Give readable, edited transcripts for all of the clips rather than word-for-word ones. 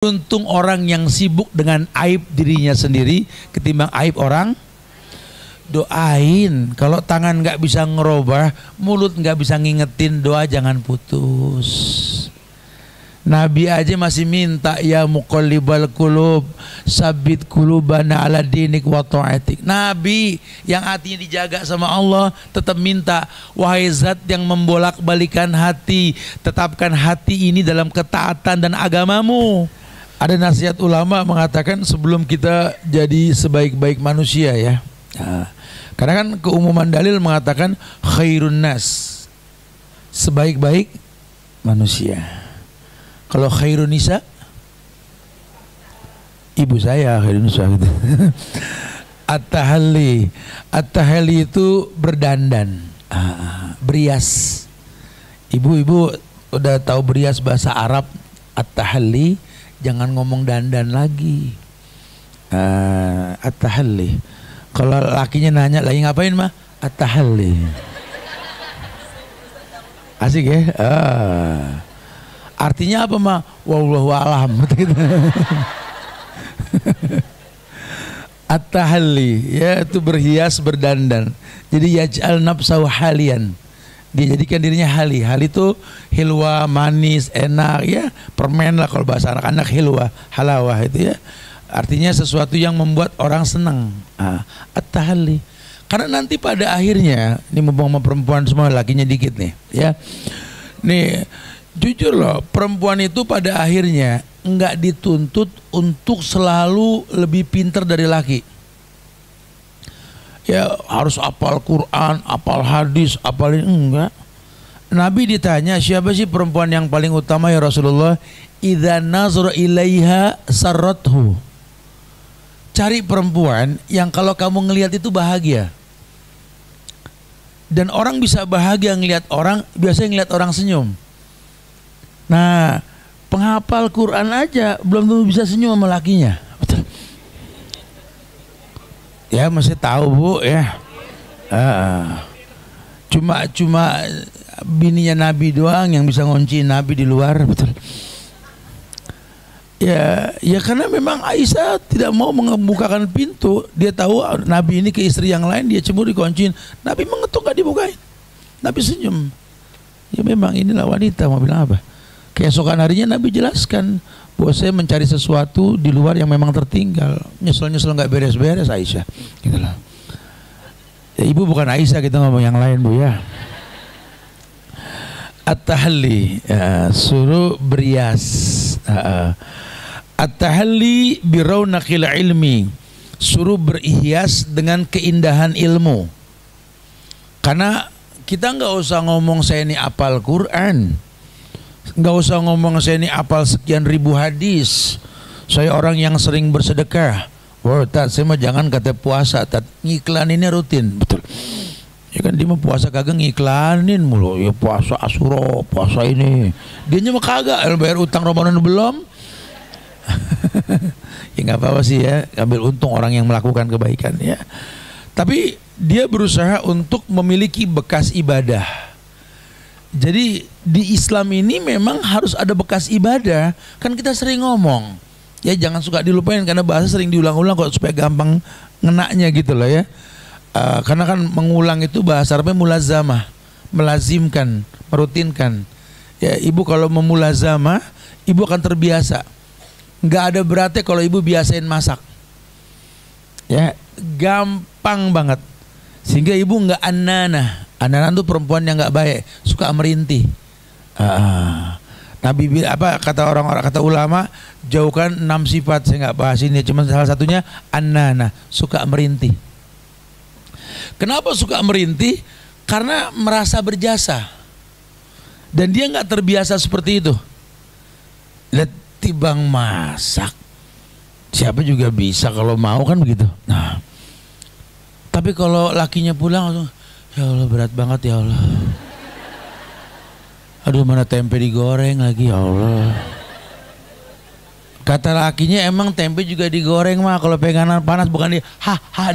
Untung orang yang sibuk dengan aib dirinya sendiri ketimbang aib orang. Doain, kalau tangan nggak bisa ngerubah, mulut nggak bisa ngingetin, doa jangan putus. Nabi aja masih minta, ya muqallibal qulub sabit qulubana ala dinik wa ta'atik. Nabi yang hatinya dijaga sama Allah tetap minta, wahai zat yang membolak-balikan hati, tetapkan hati ini dalam ketaatan dan agamamu. Ada nasihat ulama mengatakan sebelum kita jadi sebaik-baik manusia ya. Nah, karena kan keumuman dalil mengatakan khairun nas, sebaik-baik manusia. Kalau khairun nisa, ibu saya khairun nisa gitu. At-tahalli, at-tahalli itu berdandan, berias. Ibu-ibu udah tahu berias bahasa Arab, at-tahalli. Jangan ngomong dandan lagi. At-tahalli. Kalau lakinya nanya lagi ngapain mah? At-tahalli. Asik ya? Artinya apa mah? Wallahu a'lam. At-tahalli, ya itu berhias berdandan. Jadi yaj'al nafsahu halian. Dia jadikan dirinya hali. Hali itu hilwa, manis, enak ya, permen lah kalau bahasa anak-anak, hilwa, halawah itu ya. Artinya sesuatu yang membuat orang senang. At-tahalli. Karena nanti pada akhirnya, ini mumpung sama perempuan semua, lakinya dikit nih ya. Nih, jujur loh, perempuan itu pada akhirnya enggak dituntut untuk selalu lebih pintar dari laki. Ya harus hafal Quran, hafal hadis, hafalin, enggak. Nabi ditanya, siapa sih perempuan yang paling utama ya Rasulullah? Idza nazara ilaiha sarrathu. Cari perempuan yang kalau kamu ngelihat itu bahagia. Dan orang bisa bahagia ngelihat orang, biasanya ngelihat orang senyum. Nah, penghafal Quran aja belum tentu bisa senyum sama lakinya. Betul. Ya masih tahu bu ya. Cuma bininya Nabi doang yang bisa ngunci Nabi di luar, betul. Ya karena memang Aisyah tidak mau membukakan pintu. Dia tahu Nabi ini ke istri yang lain, dia cemburu dikunciin. Nabi mengetuk gak dibukain. Nabi senyum. Ya memang inilah wanita, mau bilang apa. Keesokan harinya Nabi jelaskan bahwa saya mencari sesuatu di luar yang memang tertinggal. Nyesel-nyesel nggak beres-beres Aisyah. Gitulah. Ya, ibu bukan Aisyah, kita ngomong yang lain bu ya. At-tahalli, ya, suruh berias. At-tahalli biraunaqil ilmi, suruh berhias dengan keindahan ilmu. Karena kita nggak usah ngomong saya ini hafal Quran, nggak usah ngomong saya ini hafal sekian ribu hadis, saya orang yang sering bersedekah. Wah, saya mah jangan kata puasa, ngiklaninnya rutin, betul. Ya kan dia mah puasa kagak ngiklanin mulu, ya puasa Asyura, puasa ini. Dia mah kagak bayar utang Ramadan belum. Ya nggak apa-apa sih ya, ambil untung orang yang melakukan kebaikan ya. Tapi dia berusaha untuk memiliki bekas ibadah. Jadi di Islam ini memang harus ada bekas ibadah. Kan kita sering ngomong, ya jangan suka dilupain karena bahasa sering diulang-ulang kok supaya gampang ngenaknya gitu loh ya. Karena kan mengulang itu bahasa Arabnya mulazamah, melazimkan, merutinkan. Ya ibu kalau memulazamah, ibu akan terbiasa. Nggak ada beratnya kalau ibu biasain masak. Ya gampang banget. Sehingga ibu nggak ananah. Anak-anak itu perempuan yang nggak baik, suka merintih. Nabi apa kata orang-orang, kata ulama, jauhkan 6 sifat. Saya nggak bahas ini, cuma salah satunya anana, suka merintih. Kenapa suka merintih? Karena merasa berjasa, dan dia nggak terbiasa seperti itu. Lihat tibang masak, siapa juga bisa kalau mau kan begitu. Nah, tapi kalau lakinya pulang langsung, ya Allah berat banget ya Allah. Aduh mana tempe digoreng lagi ya Allah. Kata lakinya emang tempe juga digoreng mah kalau pegangan panas, bukan dia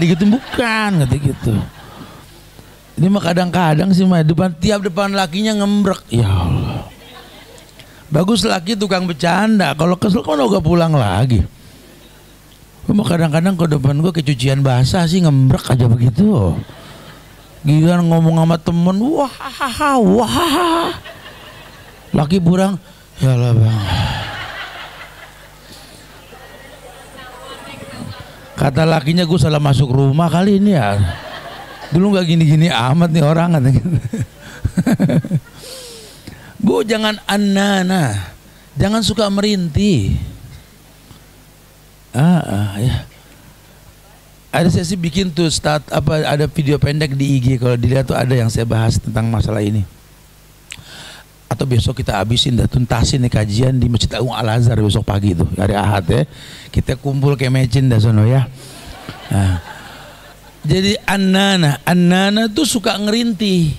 gitu, bukan kata gitu. Ini mah kadang-kadang sih mah tiap depan lakinya ngembrek ya Allah. Bagus laki tukang bercanda, kalau kesel kan udah pulang lagi. Cuma kadang-kadang ke depan gue kecucian basah sih ngembrek aja begitu. Gila ngomong sama temen, wah. Laki burang, ya lah bang. Kata lakinya gue salah masuk rumah kali ini ya. Dulu nggak gini-gini amat nih orang katanya. Bu, jangan anana, jangan suka merintih. Ya. Ada saya sih bikin tuh ada video pendek di IG, kalau dilihat tuh ada yang saya bahas tentang masalah ini. Atau besok kita habisin dah, tuntasin nih kajian di Masjid Agung Al Azhar besok pagi tuh, hari Ahad ya. Kita kumpul kayak mecin dah sono ya. Nah, jadi anana tuh suka merintih,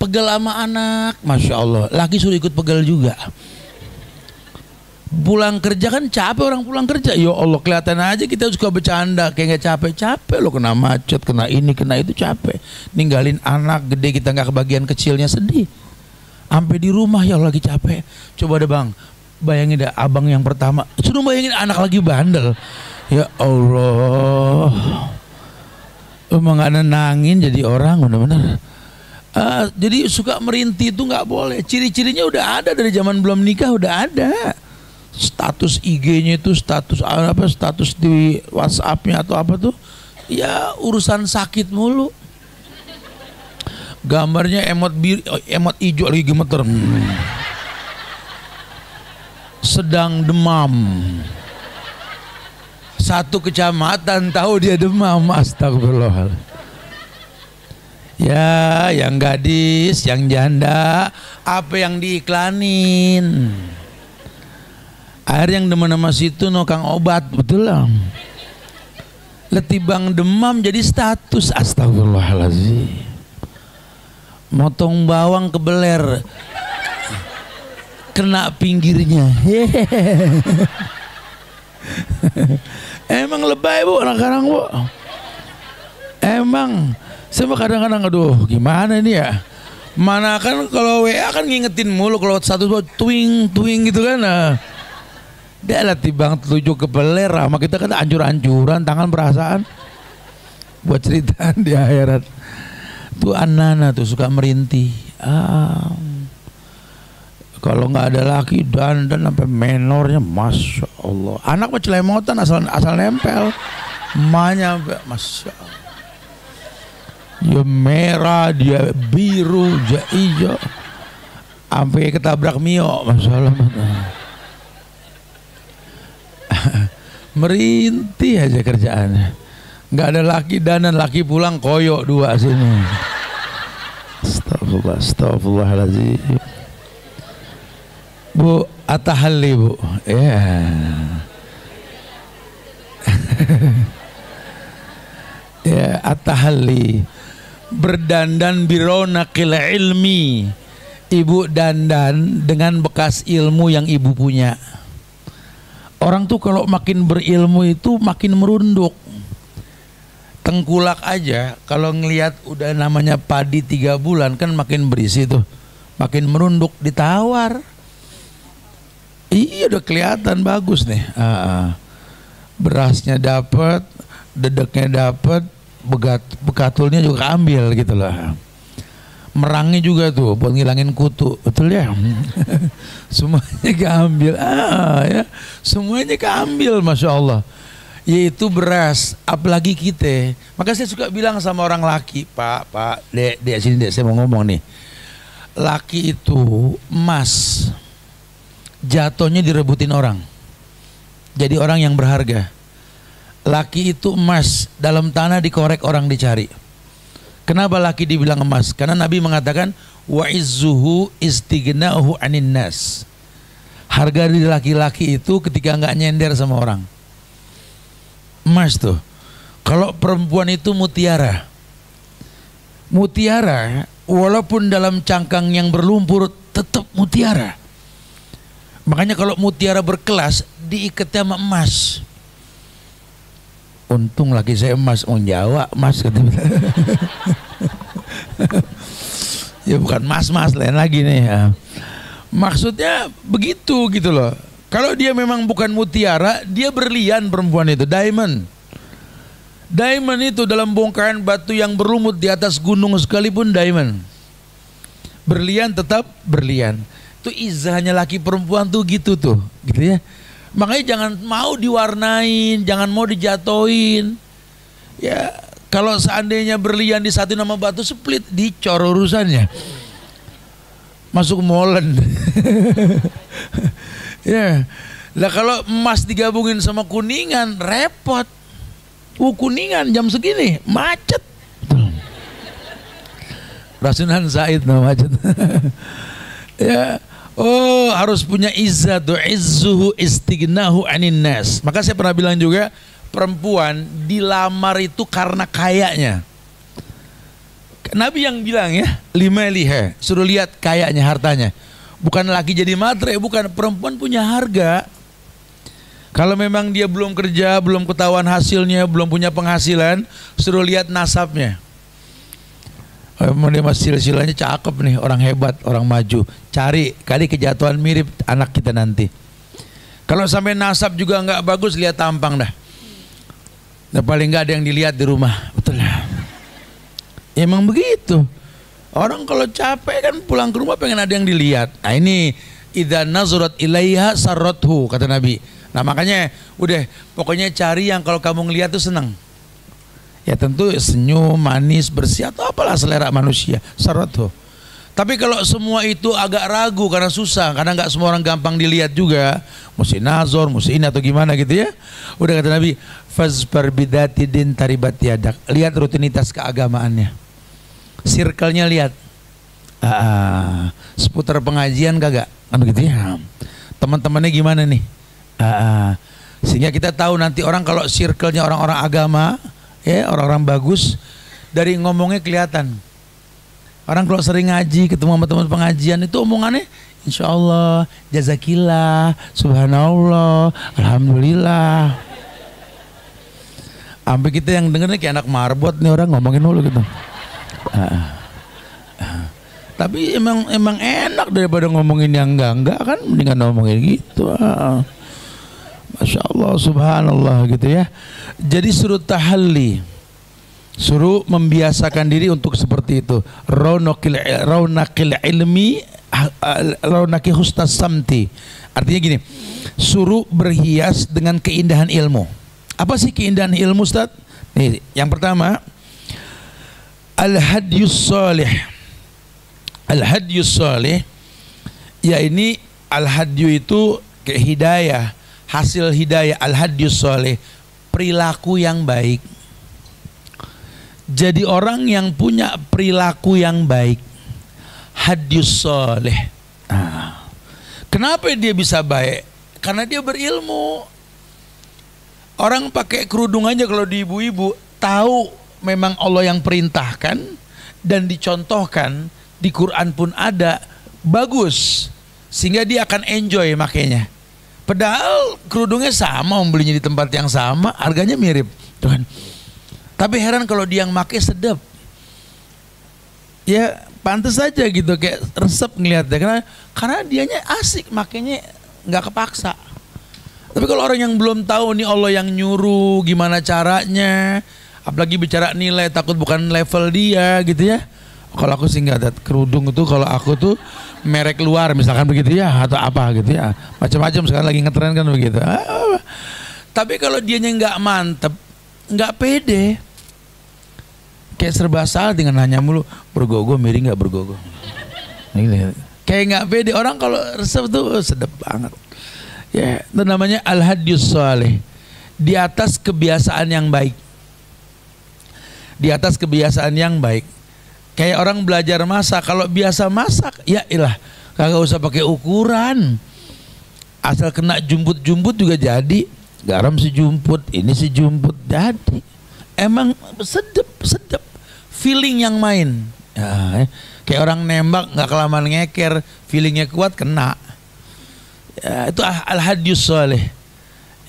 pegel sama anak, masya Allah. Laki suruh ikut pegel juga. Pulang kerja kan capek orang pulang kerja. Ya Allah, kelihatan aja kita suka bercanda kayak nggak capek lo, kena macet, kena ini, kena itu, capek. Ninggalin anak gede kita nggak kebagian kecilnya, sedih. Sampai di rumah ya Allah lagi capek. Coba deh bang, bayangin deh abang yang pertama, suruh bayangin anak lagi bandel. Ya Allah, emang nggak nenangin jadi orang bener-bener. Jadi suka merintih itu nggak boleh. Ciri-cirinya udah ada dari zaman belum nikah, udah ada. Status IG-nya itu status di WhatsApp-nya atau apa tuh, ya urusan sakit mulu. Gambarnya emot hijau lagi gemeter, sedang demam. Satu kecamatan tahu dia demam, astagfirullah. Ya, yang gadis, yang janda, apa yang diiklanin? Akhirnya yang demen sama situ kang obat, betul lah. Letibang demam jadi status, astagfirullahaladzim. Motong bawang kebeler, kena pinggirnya. Emang lebay bu, anak-anak bu. Emang, saya kadang-kadang aduh gimana ini ya. Mana kan kalau WA kan ngingetin mulu, kalau satu twing gitu kan. Dia lah tibang telunjuk kebeler sama kita kan ancur-ancuran tangan perasaan buat ceritaan di akhirat. Tuh anak-anak tuh suka merintih. Kalau nggak ada laki dan sampai menornya, masya Allah. Anak mah celemotan asal nempel, emaknya masya Allah. Dia merah, dia biru, dia hijau, sampai ketabrak mio, masya Allah. Merintih aja kerjaannya. Nggak ada laki danan, laki pulang koyok dua sini. Astagfirullahaladzim. Bu, atahalli bu, ya. Ya, atahalli, berdandan bironakil ilmi. Ibu dandan dengan bekas ilmu yang ibu punya. Orang tuh kalau makin berilmu itu makin merunduk. Tengkulak aja kalau ngelihat udah namanya padi 3 bulan kan makin berisi tuh, makin merunduk, ditawar. Iya udah kelihatan bagus nih. Berasnya dapat, dedeknya dapat, bekatulnya juga ambil gitu lah. Merangnya juga tuh buat ngilangin kutu, betul ya? Semuanya keambil, ya, semuanya keambil, masya Allah. Yaitu beras, apalagi kita. Maka saya suka bilang sama orang laki, Pak, dek, sini dek, saya mau ngomong nih. Laki itu emas, jatuhnya direbutin orang, jadi orang yang berharga. Laki itu emas, dalam tanah dikorek orang dicari. Kenapa laki dibilang emas? Karena Nabi mengatakan wa izzuhu istighna'uhu 'anin nas. Harga di laki-laki itu ketika nggak nyender sama orang. Emas tuh. Kalau perempuan itu mutiara. Mutiara walaupun dalam cangkang yang berlumpur tetap mutiara. Makanya kalau mutiara berkelas diikatnya sama emas. Untung laki saya emas, orang Jawa emas. Ya bukan mas-mas, lain lagi nih ya. Maksudnya begitu gitu loh. Kalau dia memang bukan mutiara, dia berlian perempuan itu, diamond. Diamond itu dalam bongkahan batu yang berlumut di atas gunung sekalipun diamond. Berlian tetap berlian. Itu izahnya laki perempuan tuh gitu tuh, gitu ya. Makanya jangan mau diwarnain, jangan mau dijatoin. Ya, kalau seandainya berlian di satu nama batu split, dicor urusannya. Masuk molen. Ya. Lah kalau emas digabungin sama kuningan, repot. Kuningan jam segini macet. Rasunan Said nama macet. Ya. Oh, harus punya izzatu izzuhu istignahu anin nas. Maka saya pernah bilang juga, perempuan dilamar itu karena kayanya. Nabi yang bilang ya, lima liha, suruh lihat kayanya, hartanya. Bukan laki jadi matre, bukan. Perempuan punya harga. Kalau memang dia belum kerja, belum ketahuan hasilnya, belum punya penghasilan, suruh lihat nasabnya. Dia masih silsilahnya cakep nih, orang hebat, orang maju. Cari, kali kejatuhan mirip anak kita nanti. Kalau sampai nasab juga nggak bagus, lihat tampang dah. Nah, paling nggak ada yang dilihat di rumah, betul lah. Emang begitu. Orang kalau capek kan pulang ke rumah pengen ada yang dilihat. Nah ini, idza nazarat ilaiha sarrathu, kata Nabi. Nah makanya udah, pokoknya cari yang kalau kamu ngelihat tuh senang. Ya tentu senyum, manis, bersih atau apalah selera manusia, sarrathu. Tapi kalau semua itu agak ragu karena susah, karena nggak semua orang gampang dilihat juga, mesti nazar, mesti ini atau gimana gitu ya. Udah kata Nabi, fazfar bidati din taribat yadak. Lihat rutinitas keagamaannya, circle-nya lihat. Seputar pengajian kagak, kan begitu ya. Teman-temannya gimana nih? Sehingga kita tahu nanti orang kalau circle-nya orang-orang agama, ya orang-orang bagus, dari ngomongnya kelihatan. Orang kalau sering ngaji, ketemu sama teman pengajian itu omongannya insya Allah, jazakillah, subhanallah, alhamdulillah. Sampai kita yang dengernya kayak anak marbot nih, orang ngomongin dulu gitu. Tapi emang enak daripada ngomongin yang enggak kan, mendingan ngomongin gitu. Masya Allah, subhanallah gitu ya. Jadi suruh tahalli, suruh membiasakan diri untuk seperti itu. Raunakil ilmi, raunaki husnas samti. Artinya gini, suruh berhias dengan keindahan ilmu. Apa sih keindahan ilmu, Ustaz? Nih, yang pertama, al-hadyus salih. Al-hadyus salih, ya ini al-hadyu itu kayak hidayah, hasil hidayah. Al-hadyus salih, perilaku yang baik. Jadi orang yang punya perilaku yang baik, hadyus salih. Kenapa dia bisa baik? Karena dia berilmu. Orang pakai kerudung aja kalau di ibu-ibu tahu memang Allah yang perintahkan dan dicontohkan, di Quran pun ada, bagus, sehingga dia akan enjoy makainya. Padahal kerudungnya sama, membelinya di tempat yang sama, harganya mirip, tuh kan. Tapi heran kalau dia yang make sedap. Ya pantas saja gitu, kayak resep ngeliatnya, karena dianya asik, makanya nggak kepaksa. Tapi kalau orang yang belum tahu nih Allah yang nyuruh, gimana caranya, apalagi bicara nilai, takut bukan level dia gitu ya. Kalau aku sih nggak ada kerudung itu, kalau aku tuh merek luar misalkan begitu ya, atau apa gitu ya, macam-macam sekarang lagi ngetren kan begitu. Tapi kalau dianya nggak mantep, nggak pede, kayak serba salah dengan nanya mulu, bergogo miring nggak bergogo, kayak nggak pede. Orang kalau resep tuh sedap banget. Ya, itu namanya al-hadyus salih, di atas kebiasaan yang baik, di atas kebiasaan yang baik. Kayak orang belajar masak, kalau biasa masak, ya ilah, kagak usah pakai ukuran, asal kena jumput-jumput juga jadi. Garam sejumput, ini sejumput, jadi. Emang sedep, feeling yang main. Ya, kayak orang nembak nggak kelamaan ngeker, feelingnya kuat, kena. Ya, itu al-hadyus salih.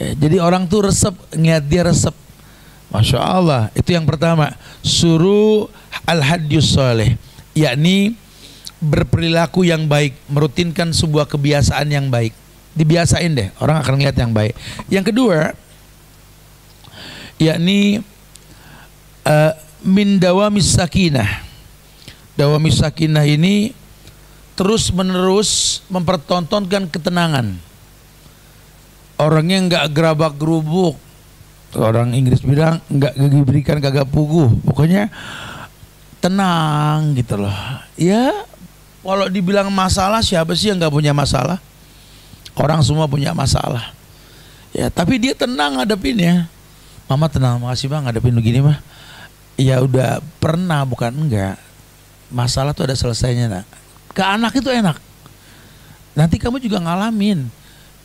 Ya, jadi orang tuh resep, ngeliat dia resep. Masya Allah, itu yang pertama, suruh al-hadyus salih, yakni berperilaku yang baik, merutinkan sebuah kebiasaan yang baik. Dibiasain deh, orang akan lihat yang baik. Yang kedua, yakni min dawamis sakinah. Dawamis sakinah ini terus menerus mempertontonkan ketenangan. Orangnya nggak gerabak gerubuk, orang Inggris bilang nggak diberikan kagak puguh, pokoknya tenang gitu loh. Ya kalau dibilang masalah, siapa sih yang nggak punya masalah? Orang semua punya masalah. Ya tapi dia tenang ngadepinnya. Mama tenang, makasih bang ngadepin begini mah. Ya udah pernah, bukan enggak. Masalah tuh ada selesainya nak. Ke anak itu enak. Nanti kamu juga ngalamin.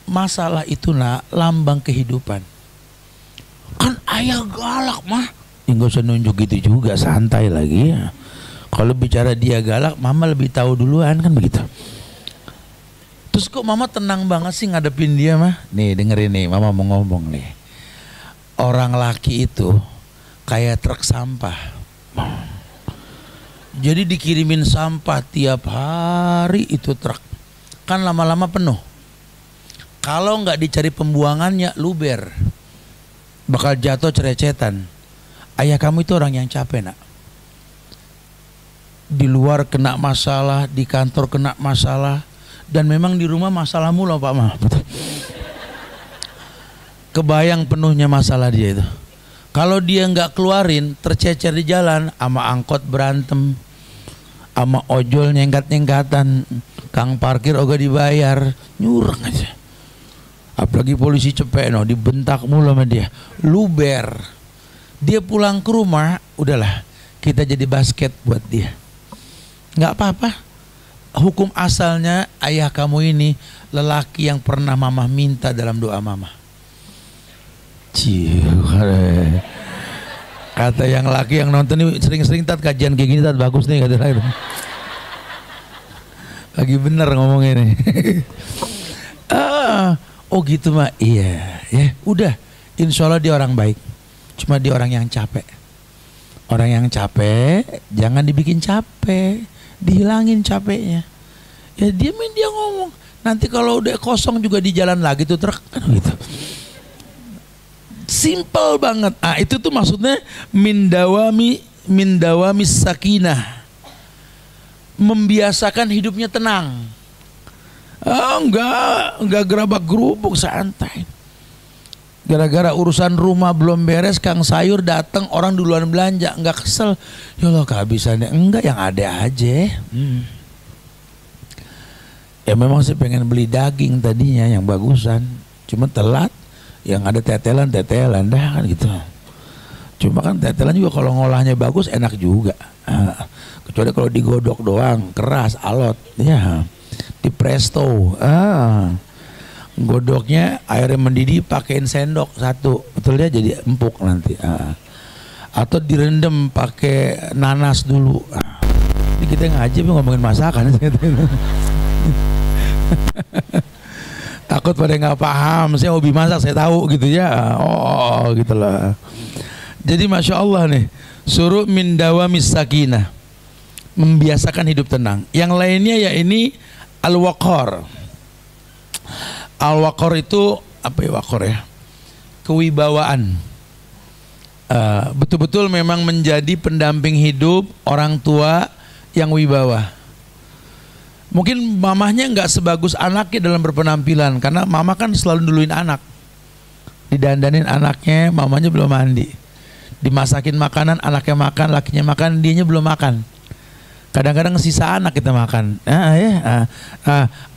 Masalah itu nak lambang kehidupan. Kan ayah galak mah. Ya gak usah nunjuk gitu juga, santai lagi ya. Kalau bicara dia galak, mama lebih tahu duluan kan begitu. Terus kok mama tenang banget sih ngadepin dia mah? Nih dengerin nih, mama mau ngomong nih. Orang laki itu kayak truk sampah. Jadi dikirimin sampah tiap hari itu truk. Kan lama-lama penuh. Kalau nggak dicari pembuangannya luber, bakal jatuh cerecetan. Ayah kamu itu orang yang capek nak. Di luar kena masalah, di kantor kena masalah, dan memang di rumah masalah mulu Pak Mah. Kebayang penuhnya masalah dia itu. Kalau dia nggak keluarin, tercecer di jalan, sama angkot berantem, sama ojol nyengkat-nyengkatan, kang parkir oga dibayar, nyurang aja. Apalagi polisi cepet no, dibentak mulu sama dia, luber. Dia pulang ke rumah, udahlah kita jadi basket buat dia. Nggak apa-apa. Hukum asalnya ayah kamu ini lelaki yang pernah mama minta dalam doa mama. Kata yang laki yang nonton ini sering-sering tat kajian kayak gini tat bagus nih kata lain. Lagi bener ngomongnya nih. Oh gitu mah, iya ya udah, insya Allah dia orang baik, cuma dia orang yang capek. Orang yang capek jangan dibikin capek, dihilangin capeknya. Ya dia ngomong, nanti kalau udah kosong juga di jalan lagi tuh truk kan gitu. Simple banget. Ah itu tuh maksudnya min dawami sakinah, membiasakan hidupnya tenang. Enggak gerabak gerubuk, santai. Gara-gara urusan rumah belum beres, kang sayur datang orang duluan belanja, enggak kesel. Ya Allah kehabisannya, enggak, yang ada aja. Ya memang sih pengen beli daging tadinya yang bagusan, cuma telat, yang ada tetelan dah kan gitu. Cuma kan tetelan juga kalau ngolahnya bagus enak juga. Kecuali kalau digodok doang keras alot ya. Di presto, godoknya airnya mendidih pakein sendok satu, betul ya, jadi empuk nanti. Atau direndam pakai nanas dulu. Ini kita ngaji ngomongin masakan. Takut pada nggak paham, saya hobi masak saya tahu gitu ya. Oh gitu lah. Jadi masya Allah nih, suruh min dawamis sakinah, membiasakan hidup tenang. Yang lainnya ya ini al-waqar. Al-waqar itu apa ya, waqar ya? Kewibawaan. Betul-betul memang menjadi pendamping hidup orang tua yang wibawa. Mungkin mamahnya nggak sebagus anaknya dalam berpenampilan, karena mama kan selalu duluin anak. Didandanin anaknya, mamanya belum mandi. Dimasakin makanan, anaknya makan, lakinya makan, dianya belum makan. Kadang-kadang sisa anak kita makan.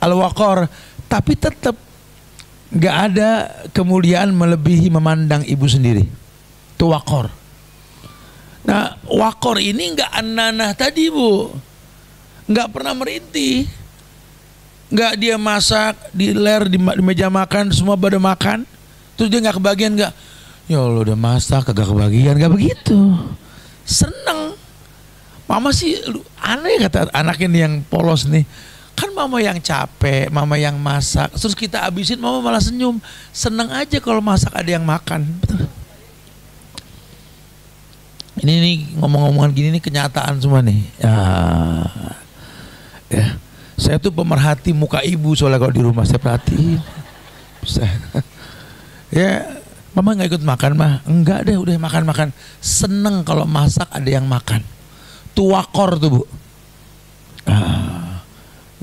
Al-waqar, tapi tetap nggak ada kemuliaan melebihi memandang ibu sendiri. Itu waqar. Nah, waqar ini nggak ananah tadi bu, nggak pernah merintih, nggak dia masak di di meja makan semua pada makan, terus dia nggak kebagian, nggak. Ya Allah udah masak kagak kebagian, nggak begitu. Seneng. Mama sih aneh kata anak ini yang polos nih. Kan mama yang capek, mama yang masak, terus kita habisin, mama malah senyum. Seneng aja kalau masak ada yang makan. Betul. Ini nih ngomong-ngomongan gini nih kenyataan semua nih. Ya. Ya, saya tuh pemerhati muka ibu soalnya kalau di rumah saya perhatiin. Bisa. Ya, mama nggak ikut makan mah? Enggak deh, udah makan. Seneng kalau masak ada yang makan. Tuakor tuh bu.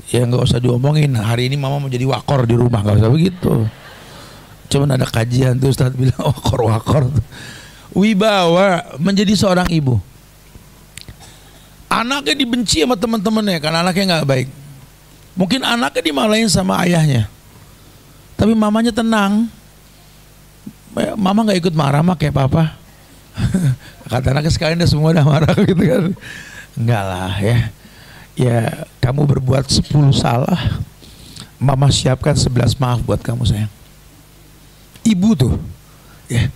Ya nggak usah diomongin. Hari ini mama mau jadi wakor di rumah, nggak usah begitu. Cuman ada kajian tuh Ustadz bilang wakor. Wibawa menjadi seorang ibu. Anaknya dibenci sama teman-temannya karena anaknya nggak baik. Mungkin anaknya dimarahin sama ayahnya. Tapi mamanya tenang. Mama nggak ikut marah mah kayak papa. Kata anaknya sekalian deh semua udah marah gitu kan. Enggak lah ya. Ya kamu berbuat 10 salah, mama siapkan 11 maaf buat kamu sayang. Ibu tuh ya.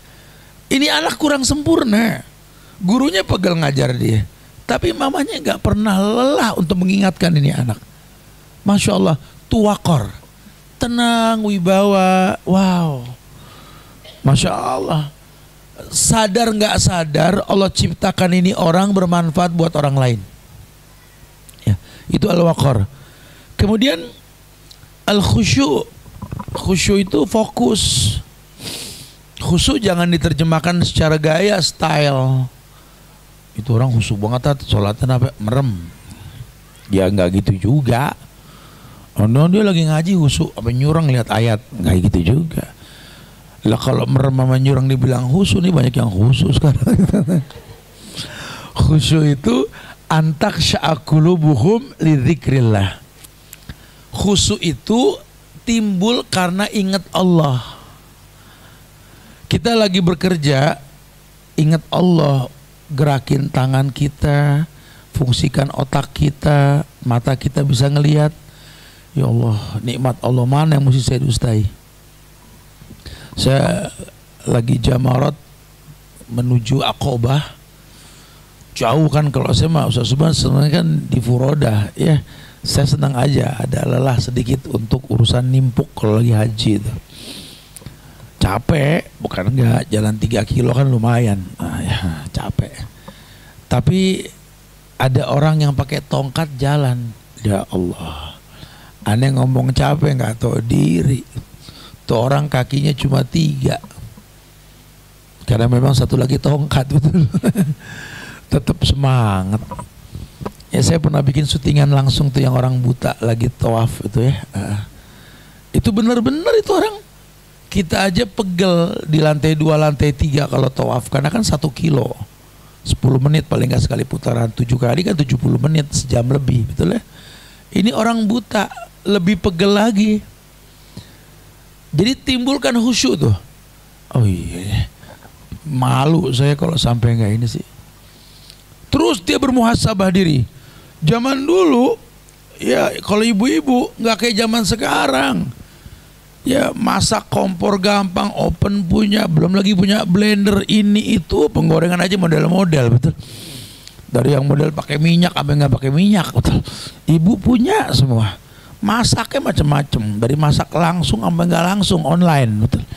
Ini anak kurang sempurna. Gurunya pegel ngajar dia, tapi mamanya nggak pernah lelah untuk mengingatkan ini anak. Masya Allah, tuwakor, tenang, wibawa. Wow, Masya Allah. Sadar nggak sadar Allah ciptakan ini orang bermanfaat buat orang lain. Ya, itu al-waqar. Kemudian al-khusyu'. Khusyu' itu fokus. Khusyuk jangan diterjemahkan secara gaya, style. Itu orang khusyuk banget, sholatnya apa merem. Ya nggak gitu juga. Oh no, dia lagi ngaji khusyuk apa nyurang lihat ayat, nggak gitu juga. Lah kalau merem sama nyurang dibilang khusyuk, nih banyak yang khusyuk sekarang. Khusyuk itu antak sya'akulubuhum lidzikrillah. Khusyuk itu timbul karena ingat Allah. Kita lagi bekerja, ingat Allah, gerakin tangan kita, fungsikan otak kita, mata kita bisa ngelihat. Ya Allah, nikmat Allah mana yang mesti saya dustai? Saya lagi jamarat menuju Aqobah, jauh kan. Kalau saya mah Ustaz Subhan sebenarnya kan di Furodah ya. Saya senang aja ada lelah sedikit untuk urusan nimpuk kalau lagi haji itu. Capek, bukan enggak, jalan 3 kilo kan lumayan. Ya, capek. Tapi ada orang yang pakai tongkat jalan. Ya Allah, aneh ngomong capek nggak tahu diri. Tuh orang kakinya cuma 3. Karena memang satu lagi tongkat betul. Tetap semangat. Ya saya pernah bikin syutingan langsung tuh yang orang buta lagi tawaf itu ya. Itu benar-benar itu orang. Kita aja pegel di lantai 2, lantai 3 kalau tawaf karena kan 1 kilo 10 menit paling nggak sekali putaran, 7 kali kan 70 menit, sejam lebih, betul ya. Ini orang buta lebih pegel lagi. Jadi timbulkan khusyuk tuh. Oh iya, malu saya kalau sampai nggak ini sih. Terus dia bermuhasabah diri. Zaman dulu ya kalau ibu-ibu nggak kayak zaman sekarang. Ya masak kompor gampang, open punya, belum lagi punya blender ini itu, penggorengan aja model-model betul. Dari yang model pakai minyak sampai nggak pakai minyak betul. Ibu punya semua. Masaknya macam-macam, dari masak langsung sampai nggak langsung online betul.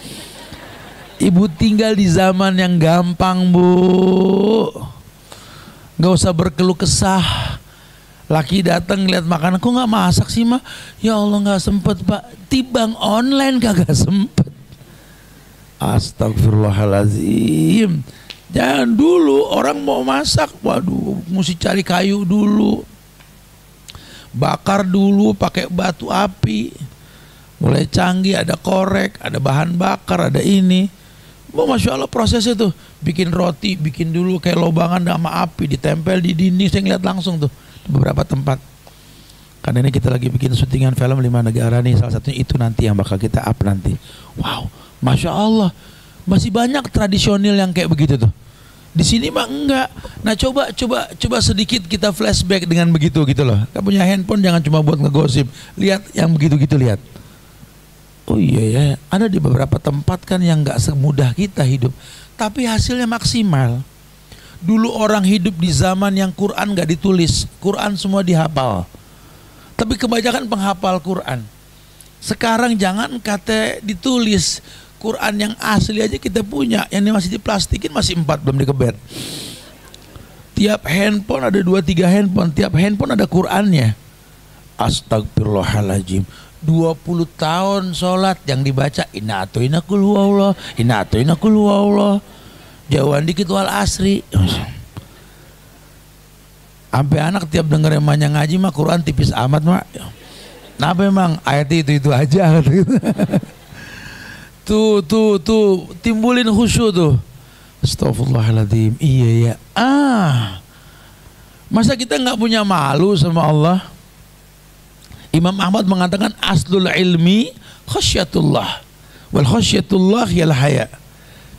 Ibu tinggal di zaman yang gampang bu, nggak usah berkeluh kesah. Laki datang lihat makanan, kok nggak masak sih mah? Ya Allah nggak sempet pak. Tibang online kagak sempet. Astagfirullahaladzim. Jangan dulu orang mau masak, waduh, mesti cari kayu dulu, bakar dulu pakai batu api. Mulai canggih, ada korek, ada bahan bakar, ada ini. Oh, Masya Allah prosesnya tuh. Bikin roti, bikin dulu kayak lobangan sama api, ditempel di dinding. Saya ngeliat langsung tuh beberapa tempat. Karena ini kita lagi bikin syutingan film 5 negara nih, salah satunya itu nanti yang bakal kita up nanti. Wow, Masya Allah, masih banyak tradisional yang kayak begitu tuh. Di sini mah enggak. Nah coba sedikit kita flashback dengan begitu gitu loh. Kamu punya handphone jangan cuma buat ngegosip. Lihat yang begitu-gitu, lihat. Oh iya ya, ada di beberapa tempat kan yang nggak semudah kita hidup, tapi hasilnya maksimal. Dulu orang hidup di zaman yang Quran nggak ditulis, Quran semua dihafal. Tapi kebanyakan penghafal Quran. Sekarang jangan kata ditulis, Quran yang asli aja kita punya, yang masih diplastikin masih 4 belum dikebet. Tiap handphone ada 2-3 handphone, tiap handphone ada Qurannya. Astagfirullahaladzim. 20 tahun sholat yang dibaca inna atoina kul huwallah, inna atoina kul huwallah. Jauhan dikit wal asri. Sampai anak tiap denger emaknya ngaji mah Quran tipis amat mak. Kenapa emang ayat itu aja gitu. Tuh timbulin khusyuk tuh. Astagfirullahaladzim. Iya ya. Masa kita nggak punya malu sama Allah? Imam Ahmad mengatakan aslul ilmi khasyatullah wal khasyatullah yal haya.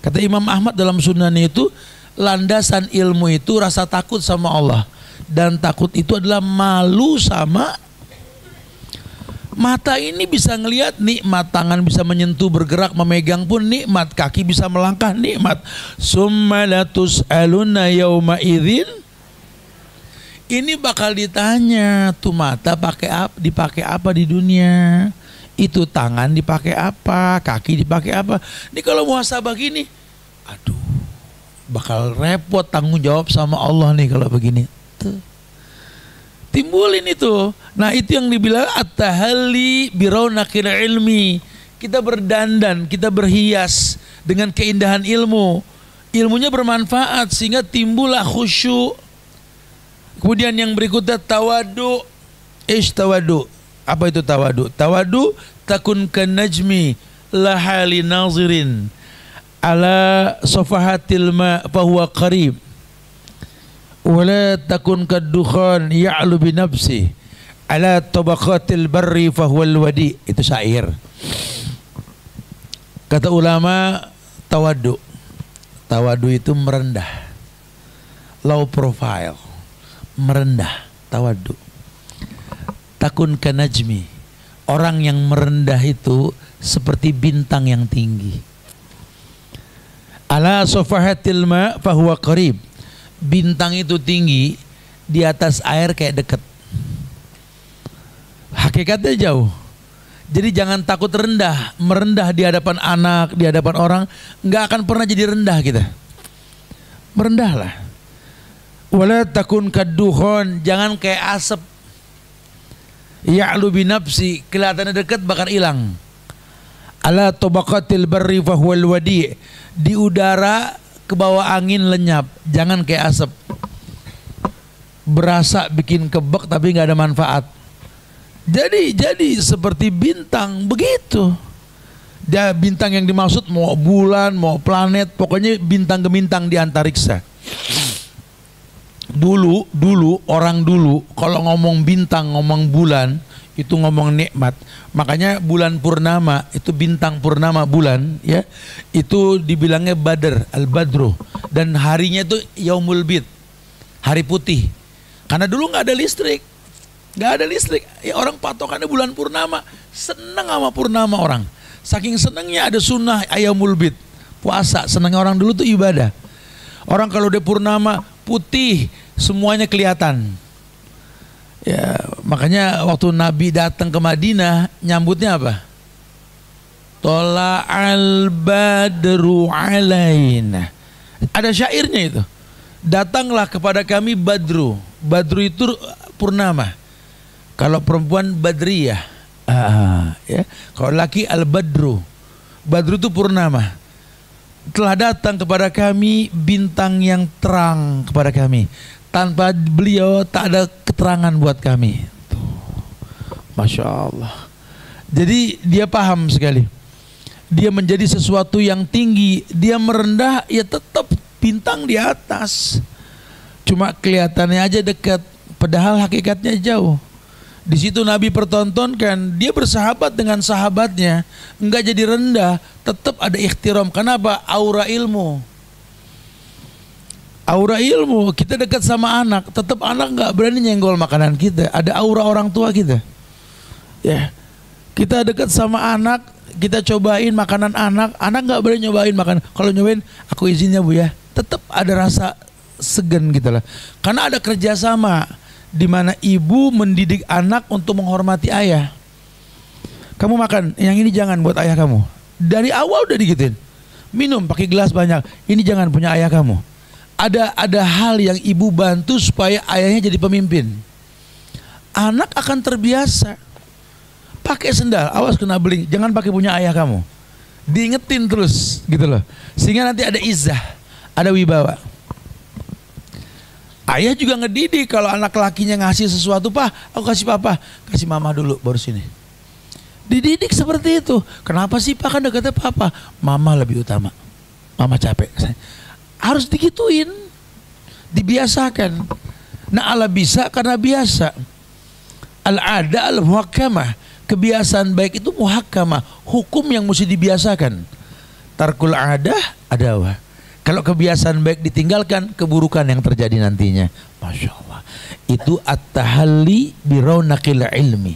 Kata Imam Ahmad dalam sunannya itu, landasan ilmu itu rasa takut sama Allah, dan takut itu adalah malu sama. Mata ini bisa ngelihat nikmat, tangan bisa menyentuh, bergerak, memegang pun nikmat, kaki bisa melangkah nikmat. Summa latus'aluna yauma idzin. Ini bakal ditanya, tuh mata dipakai apa di dunia, itu tangan dipakai apa, kaki dipakai apa. Ini kalau muhasabah gini, aduh, bakal repot tanggung jawab sama Allah nih kalau begini. Tuh. Timbulin itu. Nah itu yang dibilang at-tahalli biraunaqil ilmi. Kita berdandan, kita berhias dengan keindahan ilmu. Ilmunya bermanfaat sehingga timbullah khusyuk. Kemudian yang berikutnya tawadu. Tawadu. Apa itu tawadu? Tawadu takun kan najmi lahali nazirin ala safahatil ma fahuwa qarib wala takun kadukhan ya'lu bi nafsi ala tabaqatil barri fahuwal wadi. Itu syair. Kata ulama, tawadu itu merendah, low profile, merendah, tawadu. Takun kanajmi, orang yang merendah itu seperti bintang yang tinggi. Ala sofahatil ma fahuwa qarib. Bintang itu tinggi, di atas air kayak deket. Hakikatnya jauh. Jadi jangan takut rendah. Merendah di hadapan anak, di hadapan orang, nggak akan pernah jadi rendah kita. Merendahlah. Wala takun kaddukhon, jangan kayak asap. Ya'lu binafsi, kelihatannya dekat bakal hilang. Ala tabaqatil barri fahuwal wadi, di udara ke bawah angin lenyap, jangan kayak asap. Berasa bikin kebek tapi nggak ada manfaat. Jadi seperti bintang begitu. Dia bintang yang dimaksud mau bulan, mau planet, pokoknya bintang gemintang di antariksa. Dulu orang dulu kalau ngomong bintang, ngomong bulan, itu ngomong nikmat. Makanya bulan purnama itu bintang purnama bulan, ya, itu dibilangnya badr, al-badru, dan harinya itu yaumul bid, hari putih. Karena dulu nggak ada listrik, ya, orang patokannya bulan purnama. Seneng sama purnama orang, saking senengnya ada sunnah yaumul bid, puasa. Senengnya orang dulu tuh ibadah. Orang kalau udah purnama putih semuanya kelihatan. Ya, makanya waktu Nabi datang ke Madinah nyambutnya apa? Tola'al badru alaina. Ada syairnya itu. Datanglah kepada kami badru. Badru itu purnama. Kalau perempuan badriyah. Ya. Kalau laki al-badru. Badru itu purnama. Telah datang kepada kami bintang yang terang kepada kami. Tanpa beliau tak ada keterangan buat kami. Tuh. Masya Allah. Jadi dia paham sekali. Dia menjadi sesuatu yang tinggi. Dia merendah, ya tetap bintang di atas. Cuma kelihatannya aja dekat, padahal hakikatnya jauh. Di situ Nabi pertontonkan dia bersahabat dengan sahabatnya, enggak jadi rendah, tetap ada ikhtiram. Kenapa? Aura ilmu. Aura ilmu, kita dekat sama anak, tetap anak enggak berani nyenggol makanan kita. Ada aura orang tua kita. Ya. Kita dekat sama anak, kita cobain makanan anak, anak enggak berani nyobain makanan. Kalau nyobain, aku izinnya Bu ya. Tetap ada rasa segan gitu lah. Karena ada kerjasama di mana ibu mendidik anak untuk menghormati ayah. Kamu makan, yang ini jangan buat ayah kamu. Dari awal udah digituin. Minum pakai gelas banyak, ini jangan punya ayah kamu. Ada hal yang ibu bantu supaya ayahnya jadi pemimpin. anak akan terbiasa. Pakai sendal, awas kena beling, jangan pakai punya ayah kamu. Diingetin terus gitu loh. Sehingga nanti ada izzah, ada wibawa. Ayah juga ngedidik kalau anak lakinya ngasih sesuatu, "Pak, aku kasih papa." "Kasih mama dulu, baru sini." Dididik seperti itu. Kenapa sih Pak, kan dekatnya papa? Mama lebih utama. Mama capek. Harus digituin. Dibiasakan. Nah, ala bisa karena biasa. Al-ada al-muhakkamah. Kebiasaan baik itu muhakkamah, hukum yang mesti dibiasakan. Tarkul adah adawah. Kalau kebiasaan baik ditinggalkan, keburukan yang terjadi nantinya. Masya Allah. Itu at-tahalli biraunaqil ilmi.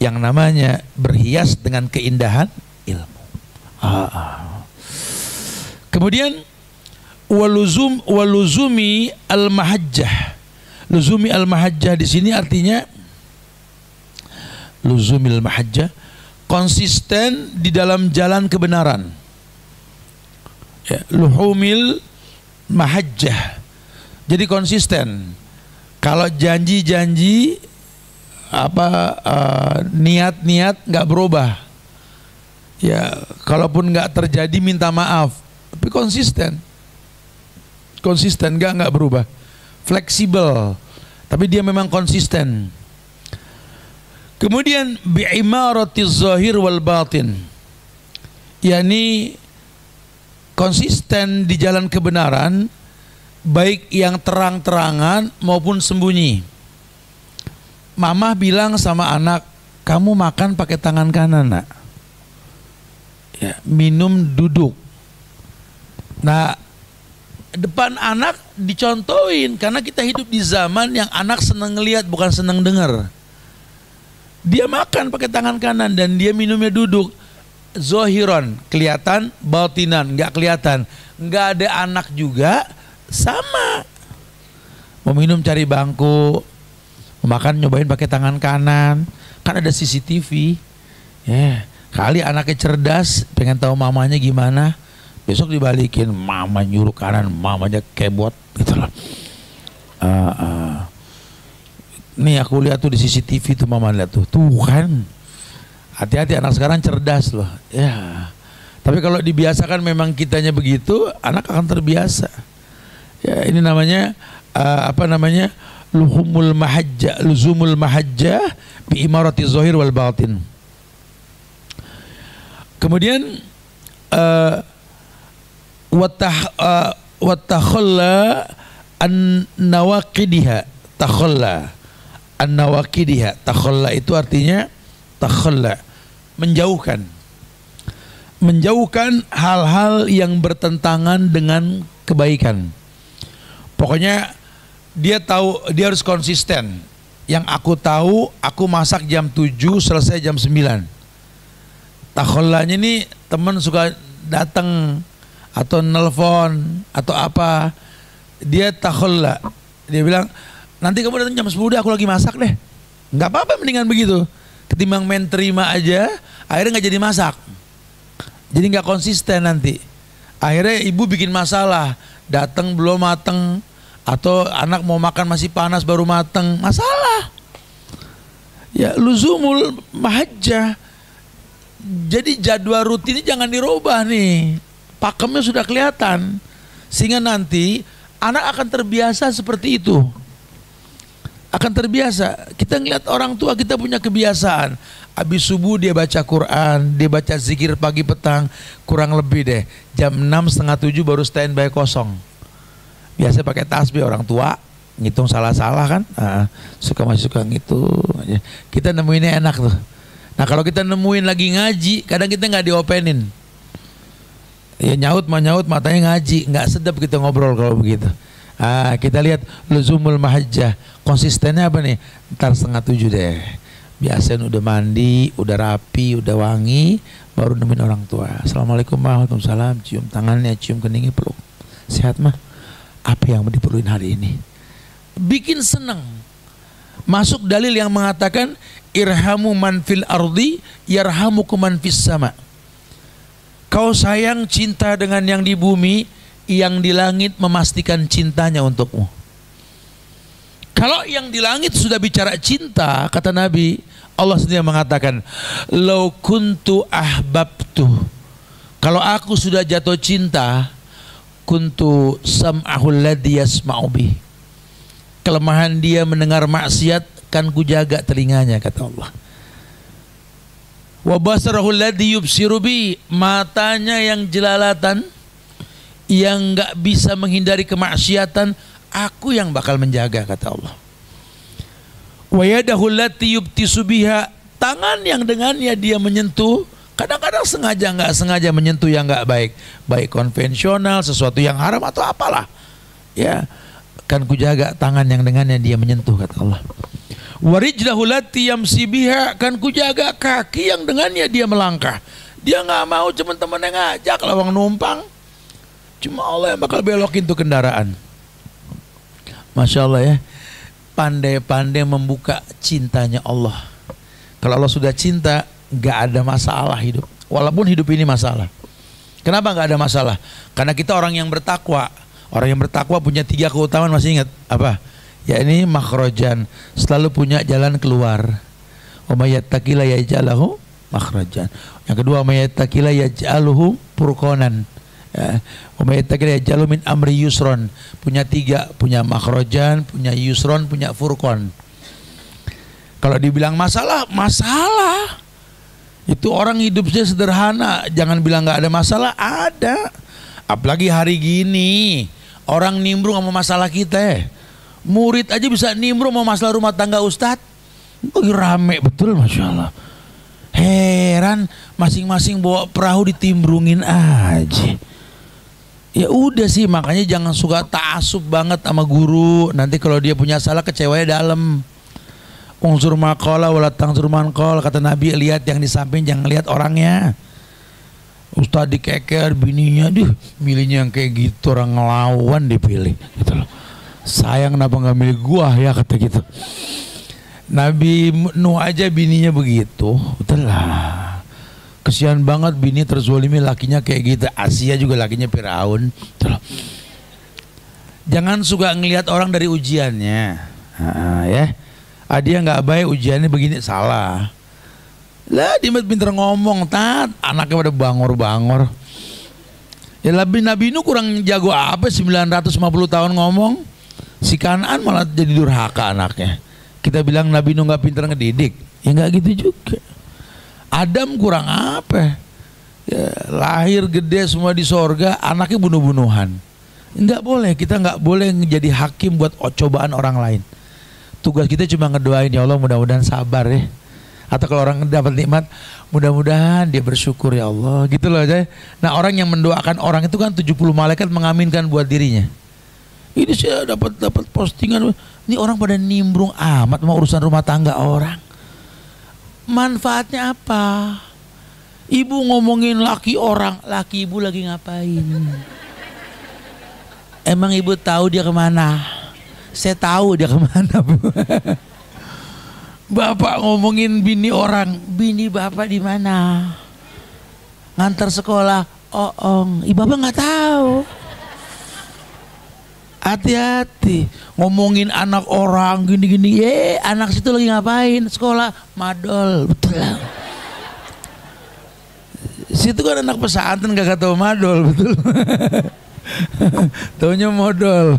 Yang namanya berhias dengan keindahan ilmu. Kemudian waluzumi al-mahajjah. Luzumi al-mahajjah di sini artinya luzumil mahajjah, konsisten di dalam jalan kebenaran. Ya, luhumil mahajjah. Jadi konsisten. Kalau janji-janji niat-niat nggak berubah. Ya, kalaupun nggak terjadi minta maaf, tapi konsisten. Konsisten nggak berubah. Fleksibel, tapi dia memang konsisten. Kemudian bi'imaratiz zahir wal batin, yakni konsisten di jalan kebenaran, baik yang terang-terangan maupun sembunyi. Mama bilang sama anak, "Kamu makan pakai tangan kanan, Nak. Ya, minum duduk." Nah, depan anak dicontohin, karena kita hidup di zaman yang anak senang ngelihat bukan senang dengar. Dia makan pakai tangan kanan dan dia minumnya duduk. Zohiron kelihatan, batinan nggak kelihatan. Nggak ada anak juga sama. Mau minum cari bangku, mau makan nyobain pakai tangan kanan. Kan ada CCTV. Ya, kali anaknya cerdas, pengen tahu mamanya gimana. Besok dibalikin, mama nyuruh kanan, mamanya kebot gitu loh. Nih aku lihat tuh di CCTV tuh, mama lihat tuh kan. Hati-hati, anak sekarang cerdas loh. Ya. Tapi kalau dibiasakan memang kitanya begitu, anak akan terbiasa. Ya, ini namanya luzumul mahajjah bi imarati zahir wal batin. Kemudian watakhalla an-nawaqidiha. Takhalla itu artinya takhalla, menjauhkan hal-hal yang bertentangan dengan kebaikan. Pokoknya dia tahu, dia harus konsisten. Yang aku tahu, aku masak jam 7 selesai jam 9. Takhallanya ini teman suka datang atau nelpon atau apa, dia takhalla. Dia bilang, "Nanti kamu datang jam 10 deh, aku lagi masak deh." Nggak apa-apa, mendingan begitu ketimbang main terima aja, akhirnya nggak jadi masak. Jadi nggak konsisten nanti. Akhirnya ibu bikin masalah, datang belum mateng, atau anak mau makan masih panas baru mateng, masalah. Ya, luzumul mahajjah. Jadi jadwal rutinnya jangan dirubah nih. Pakemnya sudah kelihatan. Sehingga nanti anak akan terbiasa seperti itu. Akan terbiasa. Kita ngeliat orang tua kita punya kebiasaan. Habis subuh dia baca Quran, dia baca zikir pagi petang, kurang lebih deh jam 6 setengah 7 baru standby kosong. Biasa pakai tasbih, orang tua ngitung salah-salah kan, masih suka ngitung aja. Kita nemuinnya enak tuh. Nah kalau kita nemuin lagi ngaji, kadang kita nggak diopenin. Ya nyaut matanya ngaji, nggak sedap kita ngobrol kalau begitu. Kita lihat luzumul mahajjah, konsistennya apa nih? Ntar setengah 7 deh. Biasanya udah mandi, udah rapi, udah wangi, baru nemuin orang tua. Assalamualaikum warahmatullahi wabarakatuh. Cium tangannya, cium keningnya, peluk. Sehat mah? Apa yang diperluin hari ini? Bikin senang. Masuk dalil yang mengatakan irhamu man fil ardi yarhamukum man fis sama. Kau sayang cinta dengan yang di bumi, yang di langit memastikan cintanya untukmu. Kalau yang di langit sudah bicara cinta, kata Nabi, Allah sendiri mengatakan, "Lau kuntu ahbabtu." Kalau aku sudah jatuh cinta, kuntu sam'ahul ladzi yasma'u bih. Kelemahan dia mendengar maksiat, kan ku jaga telinganya, kata Allah. Wa basarahul ladzi yubsiru bi, matanya yang jelalatan, yang enggak bisa menghindari kemaksiatan, aku yang bakal menjaga, kata Allah. Wa yadahul lati yubtisu biha, tangan yang dengannya dia menyentuh, kadang-kadang sengaja enggak sengaja menyentuh yang enggak baik, baik konvensional, sesuatu yang haram atau apalah. Ya, kan kujaga tangan yang dengannya dia menyentuh, kata Allah. Wa rijlahu lati yamsi biha, kan kujaga kaki yang dengannya dia melangkah. Dia enggak mau teman-temannya ngajak lawang numpang. Cuma Allah yang bakal belokin tuh kendaraan. Masya Allah ya, pandai-pandai membuka cintanya Allah. Kalau Allah sudah cinta, gak ada masalah hidup. Walaupun hidup ini masalah. Kenapa gak ada masalah? Karena kita orang yang bertakwa. Orang yang bertakwa punya 3 keutamaan, masih ingat? Apa? Ya, ini makhrajan, selalu punya jalan keluar. Wa may yattaqilla yaj'al lahu makhrajan. Yang kedua, wa may yattaqilla yaj'alhu furqanan. Ya, min amri yusron, punya 3, punya makhrajan, punya yusron, punya furqan. Kalau dibilang masalah, masalah. Itu orang hidupnya sederhana, jangan bilang nggak ada masalah, ada. Apalagi hari gini, orang nimbrung sama masalah kita. Murid aja bisa nimbrung sama masalah rumah tangga Ustadz. Rame betul, Masya Allah. Heran, masing-masing bawa perahu ditimbrungin aja. Ya udah sih, makanya jangan suka ta'asub banget sama guru. Nanti kalau dia punya salah, kecewanya dalam. Unsur maqala wala tangzur man qala, kata Nabi, lihat yang di samping, jangan lihat orangnya. Ustaz dikeker bininya, milihnya yang kayak gitu, orang ngelawan dipilih gitu loh. Sayang kenapa nggak milih gua ya, kata gitu. Nabi Nuh aja bininya begitu, betul lah. Kesian banget bini terzolimi, lakinya kayak gitu. Asia juga lakinya Firaun. Jangan suka ngelihat orang dari ujiannya. Ya, dia nggak baik, ujiannya begini, salah. Lah dia pinter ngomong, anaknya pada bangor-bangor. Ya lebih Nabi Nuh kurang jago apa, 950 tahun ngomong. Si Kanaan malah jadi durhaka anaknya. Kita bilang Nabi Nuh nggak pinter ngedidik, ya nggak gitu juga. Adam kurang apa? Ya, lahir gede semua di sorga, anaknya bunuh-bunuhan. Enggak boleh, kita nggak boleh menjadi hakim buat cobaan orang lain. Tugas kita cuma ngedoain, ya Allah mudah-mudahan sabar ya. Atau kalau orang dapat nikmat, mudah-mudahan dia bersyukur ya Allah, gitu loh aja. Nah, orang yang mendoakan orang itu kan 70 malaikat mengaminkan buat dirinya. Ini saya dapat postingan, ini orang pada nimbrung amat mau urusan rumah tangga orang. Manfaatnya apa? Ibu ngomongin laki orang, laki ibu lagi ngapain? Emang ibu tahu dia kemana? Saya tahu dia kemana, Bu. Bapak ngomongin bini orang, bini bapak di mana? Ngantar sekolah, ibu bapak nggak tahu. Hati-hati ngomongin anak orang gini-gini, anak situ lagi ngapain? Sekolah, madol, betul lah. Situ kan anak pesantren gak tahu madol, betul. Taunya modal.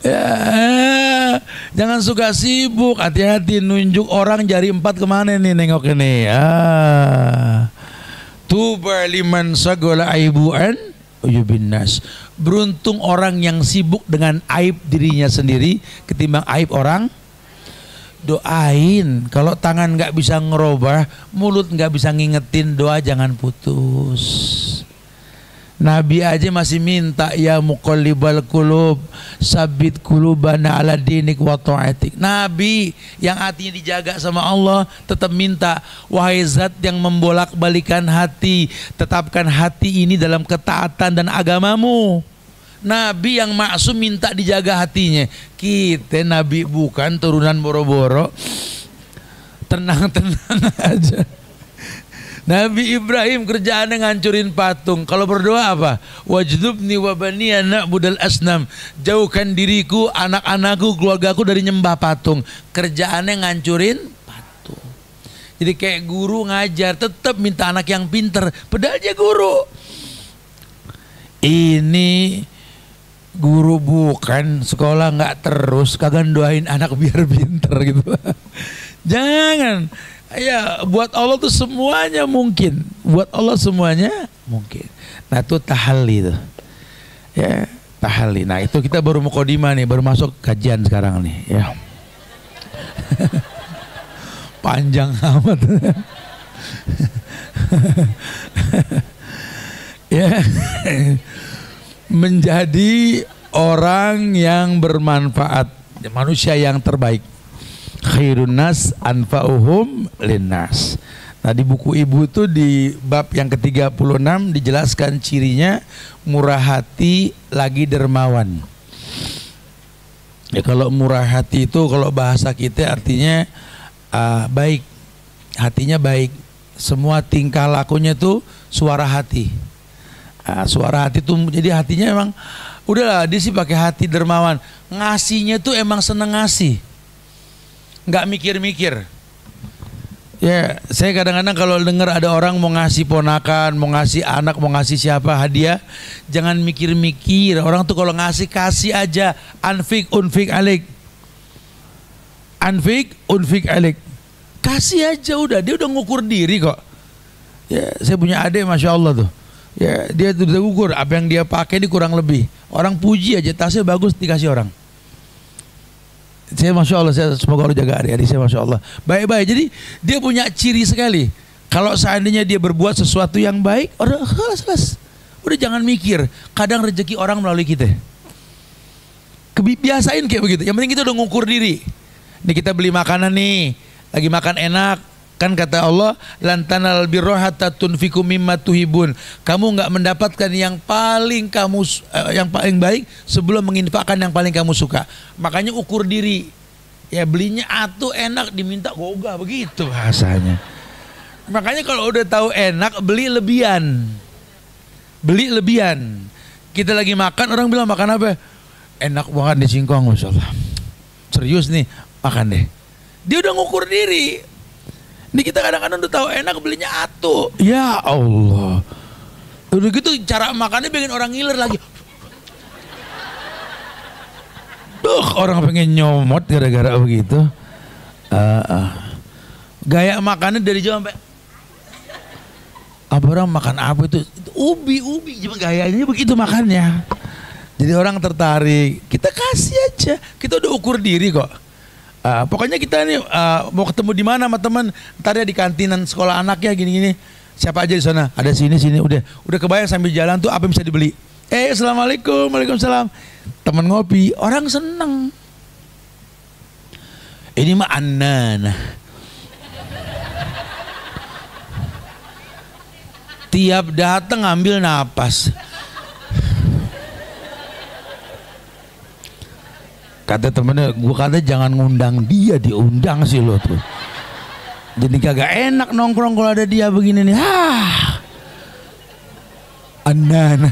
Ya, jangan suka sibuk, hati-hati nunjuk orang jari 4 kemana nih, nengok ini. Tuba liman sagola aibuan uyubinnas. Beruntung orang yang sibuk dengan aib dirinya sendiri ketimbang aib orang. Doain, kalau tangan nggak bisa ngerubah, mulut nggak bisa ngingetin, doa jangan putus. Nabi aja masih minta, ya muqallibal qulub sabit qulubana ala dinik wa ta'atik. Nabi yang hatinya dijaga sama Allah tetap minta, wahai zat yang membolak-balikan hati, tetapkan hati ini dalam ketaatan dan agamamu. Nabi yang maksum minta dijaga hatinya. Kita Nabi bukan turunan boro-boro. Tenang-tenang aja. Nabi Ibrahim kerjaannya ngancurin patung. Kalau berdoa apa? Wajdubni wa baniya na'budal asnam. Jauhkan diriku, anak-anakku, keluargaku dari nyembah patung. Kerjaannya ngancurin patung. Jadi kayak guru ngajar tetap minta anak yang pinter, padahal dia guru. Ini guru bukan sekolah nggak terus kagak doain anak biar pinter gitu. Jangan. Ya, buat Allah tuh semuanya mungkin. Buat Allah semuanya mungkin. Nah, itu tahalli tuh. Ya, tahalli. Nah, itu kita baru mukadimah nih, baru masuk kajian sekarang nih, ya. Panjang amat. Ya. Menjadi orang yang bermanfaat, manusia yang terbaik. Khairun nas anfa'uhum linnas. Nah, di buku ibu itu di bab yang ke-36 dijelaskan cirinya murah hati lagi dermawan. Ya, kalau murah hati itu kalau bahasa kita artinya baik, hatinya baik. Semua tingkah lakunya tuh suara hati. Suara hati tuh jadi hatinya emang udahlah dia sih pakai hati dermawan. Ngasihnya tuh emang seneng ngasih. Nggak mikir-mikir. Ya, saya kadang-kadang kalau dengar ada orang mau ngasih ponakan, mau ngasih anak, mau ngasih siapa hadiah, jangan mikir-mikir. Orang tuh kalau ngasih kasih aja. Anfik unfik alik. Anfik unfik alik. Kasih aja udah, dia udah ngukur diri kok. Ya, saya punya adik masya Allah tuh. Ya, dia tuh udah ukur apa yang dia pakai ini kurang lebih. Orang puji aja tasnya bagus dikasih orang. Saya masya Allah, saya semoga Allah jaga adik-adik saya masya Allah baik-baik. Jadi dia punya ciri sekali. Kalau seandainya dia berbuat sesuatu yang baik, orang kelas, udah jangan mikir. Kadang rezeki orang melalui kita. Biasain kayak begitu. Yang penting kita udah ngukur diri. Nih kita beli makanan nih, lagi makan enak. Kan kata Allah, lan tanal birra hatta tunfiqu mimma tuhibun. Kamu nggak mendapatkan yang paling baik sebelum menginfakkan yang paling kamu suka. Makanya ukur diri. Ya belinya atuh enak diminta gogah begitu bahasanya. Makanya kalau udah tahu enak beli lebihan. Beli lebihan. Kita lagi makan orang bilang makan apa? Enak banget nih singkong masyaallah. Serius nih makan deh. Dia udah ngukur diri. Ini kita kadang-kadang udah tahu enak belinya atuh. Ya Allah. Udah gitu cara makannya bikin orang ngiler lagi. Duh, orang pengen nyomot gara-gara begitu. Gaya makannya dari jauh sampai apa orang makan apa itu ubi cuma gayanya begitu makannya. Jadi orang tertarik. Kita kasih aja. Kita udah ukur diri kok. Pokoknya kita nih mau ketemu di mana sama teman, ntar ya di kantinan sekolah anaknya gini-gini. Siapa aja di sana? Ada sini udah kebayang sambil jalan tuh apa yang bisa dibeli. Assalamualaikum, waalaikumsalam. Teman ngopi, orang seneng. Ini mah anan. Tiap datang ngambil napas. Kata temennya, gue kata jangan ngundang dia, diundang sih lo tuh. Jadi kagak enak nongkrong kalau ada dia begini nih. Anan.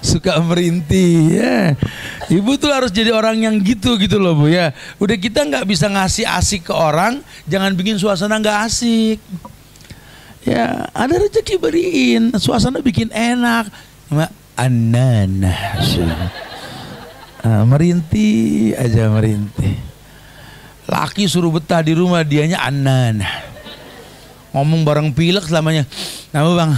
Suka merintih ya. Ibu tuh harus jadi orang yang gitu loh Bu ya. Udah kita nggak bisa ngasih asik ke orang, jangan bikin suasana nggak asik. Ya ada rezeki beriin, suasana bikin enak. Anan. Merintih aja merintih. Laki suruh betah di rumah dianya anan. Ngomong bareng pilek selamanya. Nama bang,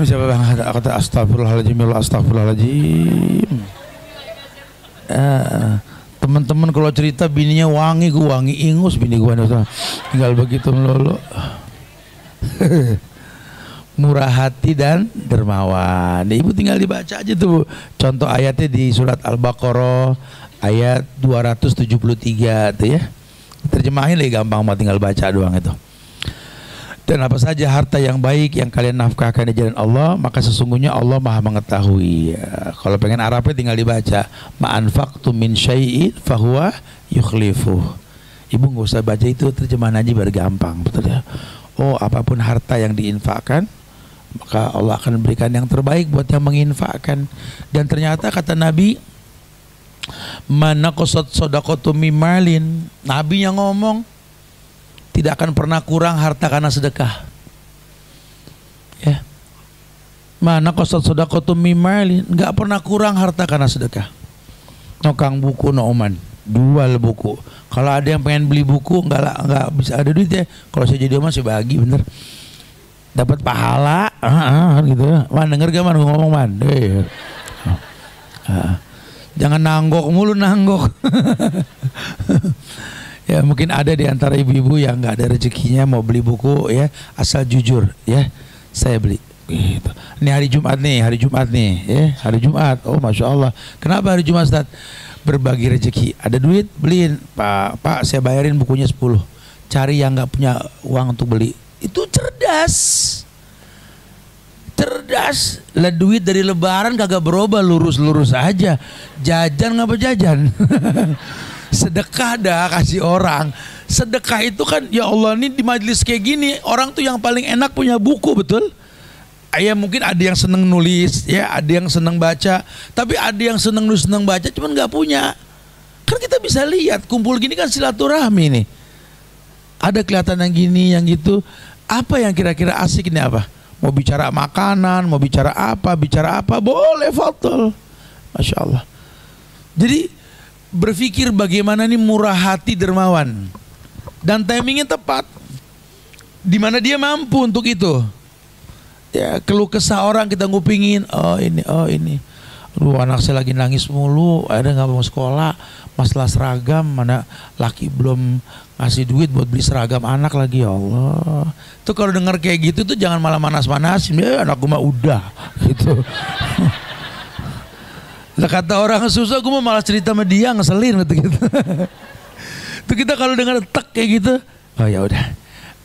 siapa bang? Kata astagfirullahaladzim, astagfirullahaladzim. Teman-teman kalau cerita bininya wangi, gue wangi ingus bini gue tinggal begitu melulu. Murah hati dan dermawan. Ibu tinggal dibaca aja tuh contoh ayatnya di surat Al-Baqarah ayat 273 tuh ya. Terjemahin lagi gampang, mau tinggal baca doang itu. Dan apa saja harta yang baik yang kalian nafkahkan di jalan Allah, maka sesungguhnya Allah Maha mengetahui. Ya, kalau pengen Arabnya tinggal dibaca. Ma anfaqtum min syai'in fahuwa yukhlifuh. Ibu nggak usah baca itu, terjemahan aja biar gampang, betul ya. oh apapun harta yang diinfakkan, maka Allah akan berikan yang terbaik buat yang menginfakkan. Dan ternyata kata Nabi, mana qasat shadaqatu mimalin, Nabi yang ngomong, tidak akan pernah kurang harta karena sedekah. Ya. Mana qasat shadaqatu mimalin, enggak pernah kurang harta karena sedekah. Nokang buku no oman, jual buku. Kalau ada yang pengen beli buku enggak bisa ada duit ya. Kalau saya jadi oman saya bagi bener. Dapat pahala, gitu ya. Man denger gak man ngomong man? Jangan nanggok mulu nanggok. Ya mungkin ada di antara ibu-ibu yang nggak ada rezekinya mau beli buku ya, asal jujur ya, saya beli. Gitu. Ini hari Jumat nih, ya, hari Jumat. Oh masya Allah. Kenapa hari Jumat Ustaz? Berbagi rezeki. Ada duit beliin. Pak saya bayarin bukunya 10. Cari yang nggak punya uang untuk beli. Itu cerdas. Cerdas. Lah duit dari lebaran kagak berubah, lurus-lurus aja. Jajan ngapa jajan? Sedekah dah kasih orang. Sedekah itu kan ya Allah, nih di majelis kayak gini orang tuh yang paling enak punya buku, betul? Ya mungkin ada yang seneng nulis, ya ada yang seneng baca, tapi ada yang seneng nulis seneng baca cuman nggak punya. Kan kita bisa lihat kumpul gini kan silaturahmi nih. Ada kelihatan yang gini yang gitu. Apa yang kira-kira asik ini apa? Mau bicara makanan, mau bicara apa, boleh fadhol. Masya Allah. Jadi berpikir bagaimana nih murah hati dermawan. Dan timingnya tepat. Di mana dia mampu untuk itu. Ya keluh kesah orang kita ngupingin, oh ini. Aduh anak saya lagi nangis mulu, ada nggak mau sekolah, masalah seragam, mana laki belum ngasih duit buat beli seragam anak lagi, ya Allah. Tuh kalau dengar kayak gitu tuh jangan malah manas-manasin, ya anak gue mah udah gitu. Lah kata orang susah, gue malah cerita sama dia ngeselin gitu. Tuh kita kalau dengar tek kayak gitu, oh ya udah.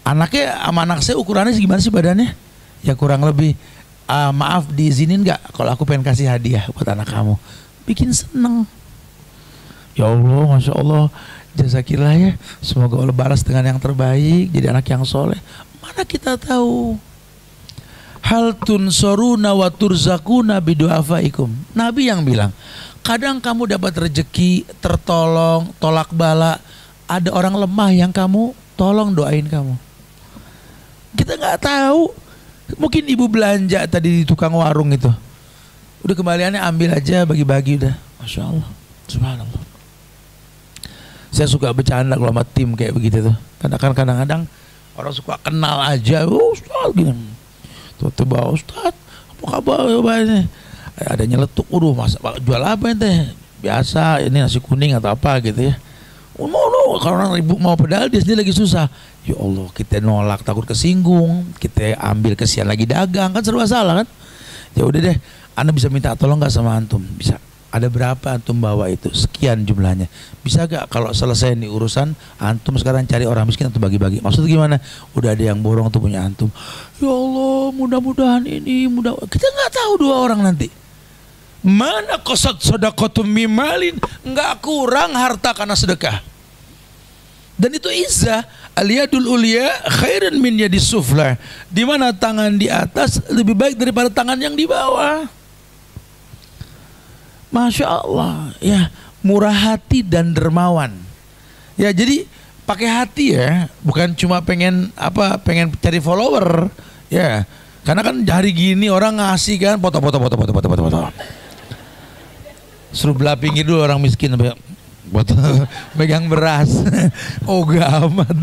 Anaknya sama anak saya ukurannya gimana sih badannya? Ya kurang lebih, maaf diizinin nggak kalau aku pengen kasih hadiah buat anak kamu, bikin seneng. Ya Allah, masya Allah, jazakillah ya. Semoga Allah balas dengan yang terbaik, jadi anak yang soleh. Mana kita tahu? Hal tunsoruna wa turzakuna bidu'afaikum. Nabi yang bilang, kadang kamu dapat rezeki, tertolong, tolak bala, ada orang lemah yang kamu tolong, doain kamu. Kita nggak tahu. Mungkin ibu belanja tadi di tukang warung itu, udah kembaliannya ambil aja, bagi-bagi udah. Masya Allah, subhanallah. Saya suka bercanda kalau sama tim kayak begitu tuh. Kadang-kadang orang suka kenal aja, Ustaz gini. Tuh bawa Ustaz, apa kabar ini? Ada nyeletuk, masa jual apa ente? Biasa ini nasi kuning atau apa gitu ya. Kalau orang ribut mau pedal dia sendiri lagi susah. Ya Allah, kita nolak takut kesinggung, kita ambil kesian lagi dagang, kan serba salah kan. Ya udah deh, Anda bisa minta tolong nggak sama antum? Bisa. Ada berapa antum bawa itu? Sekian jumlahnya. Bisa gak kalau selesai nih urusan, antum sekarang cari orang miskin atau bagi-bagi? Maksudnya gimana? Udah ada yang borong tuh punya antum. Ya Allah, mudah-mudahan ini kita nggak tahu dua orang nanti. Mana qasat shadaqatum mimalin, nggak kurang harta karena sedekah. Dan itu izzah, al-yadul ulya khairan min yadis sufla. Di mana tangan di atas lebih baik daripada tangan yang di bawah. Masya Allah, ya, murah hati dan dermawan. Ya, jadi pakai hati ya, bukan cuma pengen cari follower, ya. Karena kan hari gini orang ngasih kan foto. Suruh belah pinggir dulu orang miskin, megang beras. Ogah amat.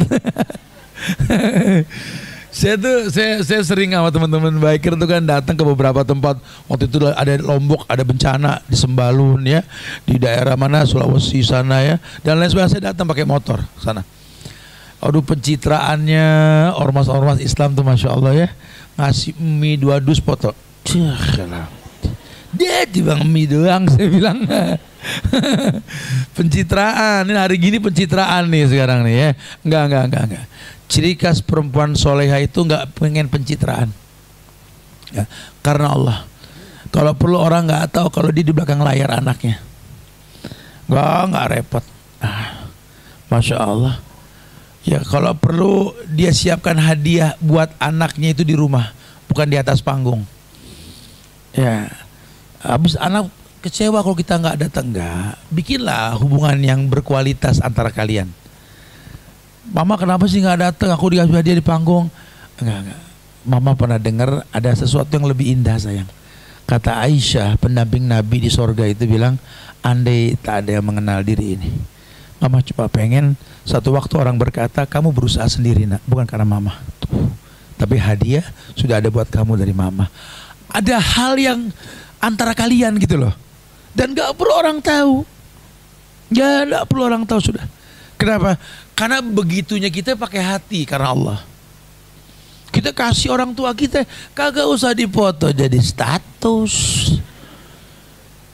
Saya sering sama teman-teman biker tuh kan datang ke beberapa tempat. Waktu itu ada Lombok, ada bencana di Sembalun ya, di daerah mana Sulawesi sana ya, dan lain sebagainya. Saya datang pakai motor sana. Aduh, pencitraannya ormas-ormas Islam tuh masya Allah ya, ngasih mie 2 dus foto. Dia bang mie doang, saya bilang. Pencitraan, ini hari gini pencitraan nih sekarang nih ya. Enggak. Ciri khas perempuan soleha itu enggak pengen pencitraan ya, karena Allah. Kalau perlu orang enggak tahu kalau dia di belakang layar anaknya. Enggak repot. Masya Allah. Ya kalau perlu dia siapkan hadiah buat anaknya itu di rumah, bukan di atas panggung. Ya, habis anak kecewa kalau kita nggak datang, nggak. Bikinlah hubungan yang berkualitas antara kalian. Mama kenapa sih nggak datang? Aku dikasih hadiah di panggung. Enggak. Mama pernah dengar ada sesuatu yang lebih indah sayang. Kata Aisyah, pendamping Nabi di sorga itu bilang, andai tak ada yang mengenal diri ini, Mama cuma pengen satu waktu orang berkata, kamu berusaha sendiri nak, bukan karena Mama. Tuh. Tapi hadiah sudah ada buat kamu dari Mama. Ada hal yang antara kalian gitu loh. Dan gak perlu orang tahu. Ya gak perlu orang tahu sudah. Kenapa? Karena begitunya kita pakai hati karena Allah. Kita kasih orang tua kita, kagak usah dipoto jadi status.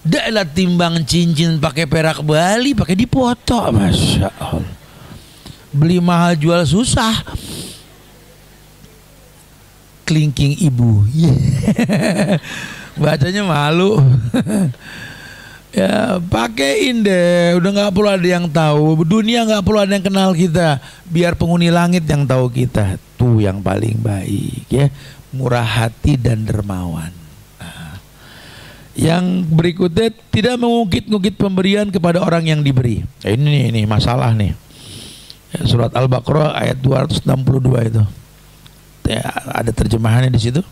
Daklah timbang cincin pakai perak Bali, pakai dipoto, masya Allah. Beli mahal jual susah. Kelingking ibu, bacanya malu. Ya pakein deh, udah nggak perlu ada yang tahu. Dunia nggak perlu ada yang kenal kita. Biar penghuni langit yang tahu kita. Tuh yang paling baik ya, murah hati dan dermawan. Nah, yang berikutnya tidak mengungkit-ungkit pemberian kepada orang yang diberi. Nah, ini masalah nih. Ya, surat Al-Baqarah ayat 262 itu. Ya, ada terjemahannya di situ.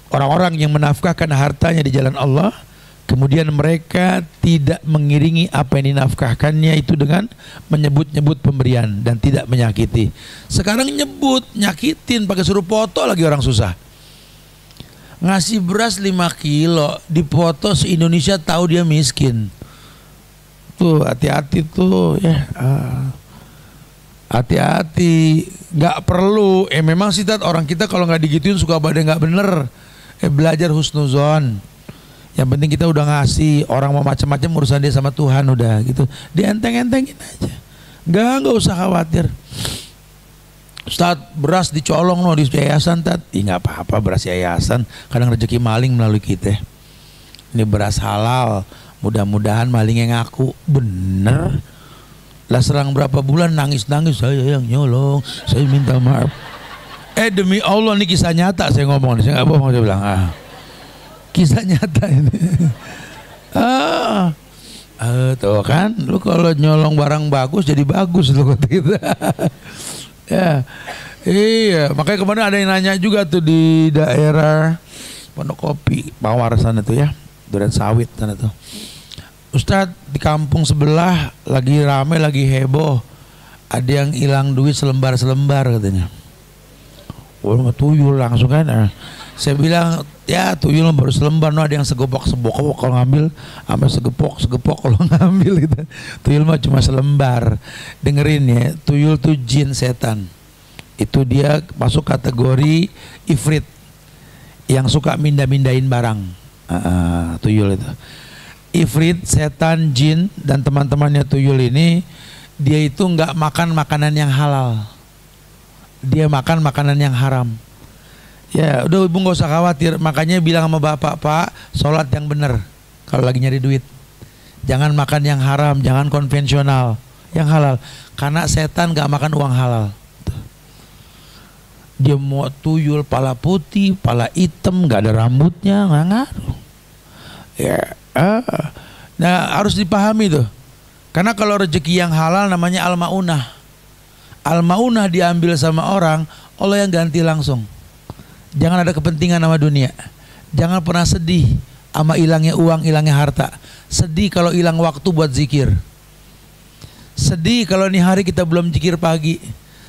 Orang-orang yang menafkahkan hartanya di jalan Allah, kemudian mereka tidak mengiringi apa yang dinafkahkannya itu dengan menyebut-nyebut pemberian dan tidak menyakiti. Sekarang nyebut, nyakitin, pakai suruh foto lagi orang susah. Ngasih beras 5 kilo, dipoto se-Indonesia tahu dia miskin. Tuh hati-hati tuh ya. Hati-hati, nggak perlu. Memang sih orang kita kalau nggak digituin suka pada nggak bener. Belajar husnuzon. Yang penting kita udah ngasih, orang mau macam-macam urusan dia sama Tuhan udah gitu. Dienteng-entengin aja. Nggak usah khawatir. Ustaz, beras dicolong di yayasan tat. Nggak apa-apa beras yayasan. Kadang rezeki maling melalui kita. Ini beras halal. Mudah-mudahan malingnya ngaku bener. Lah serang berapa bulan nangis-nangis, saya yang nyolong, saya minta maaf. Demi Allah ini kisah nyata saya ngomong, saya nggak bohong, saya bilang kisah nyata ini. Tuh kan, lu kalau nyolong barang bagus jadi bagus lu kata kita. Ya, iya, makanya kemarin ada yang nanya juga tuh di daerah Pondokopi, Pawar sana tuh ya, Duren Sawit sana tuh. Ustadz, di kampung sebelah lagi rame, lagi heboh, ada yang hilang duit selembar-selembar katanya. Wah, tuyul langsung kan. Saya bilang, ya tuyul baru selembar, ada yang segepok-segepok kalau ngambil, sampai segepok-segepok kalau ngambil gitu. Tuyul mah cuma selembar. Dengerin ya, tuyul tuh jin setan. Itu dia masuk kategori ifrit yang suka mindah-mindahin barang. Tuyul itu. Ifrit, setan, jin dan teman-temannya tuyul ini, dia itu nggak makan makanan yang halal, dia makan makanan yang haram. Ya udah ibu nggak usah khawatir, makanya bilang sama bapak, Pak, sholat yang benar kalau lagi nyari duit, jangan makan yang haram, jangan konvensional, yang halal, karena setan nggak makan uang halal. Dia mau tuyul pala putih, pala hitam, nggak ada rambutnya, nggak ngaruh. Ya. Nah harus dipahami tuh, karena kalau rezeki yang halal namanya al-maunah. Al-maunah diambil sama orang, Allah yang ganti langsung. Jangan ada kepentingan sama dunia. Jangan pernah sedih sama hilangnya uang, hilangnya harta. Sedih kalau hilang waktu buat zikir. Sedih kalau nih hari kita belum zikir pagi.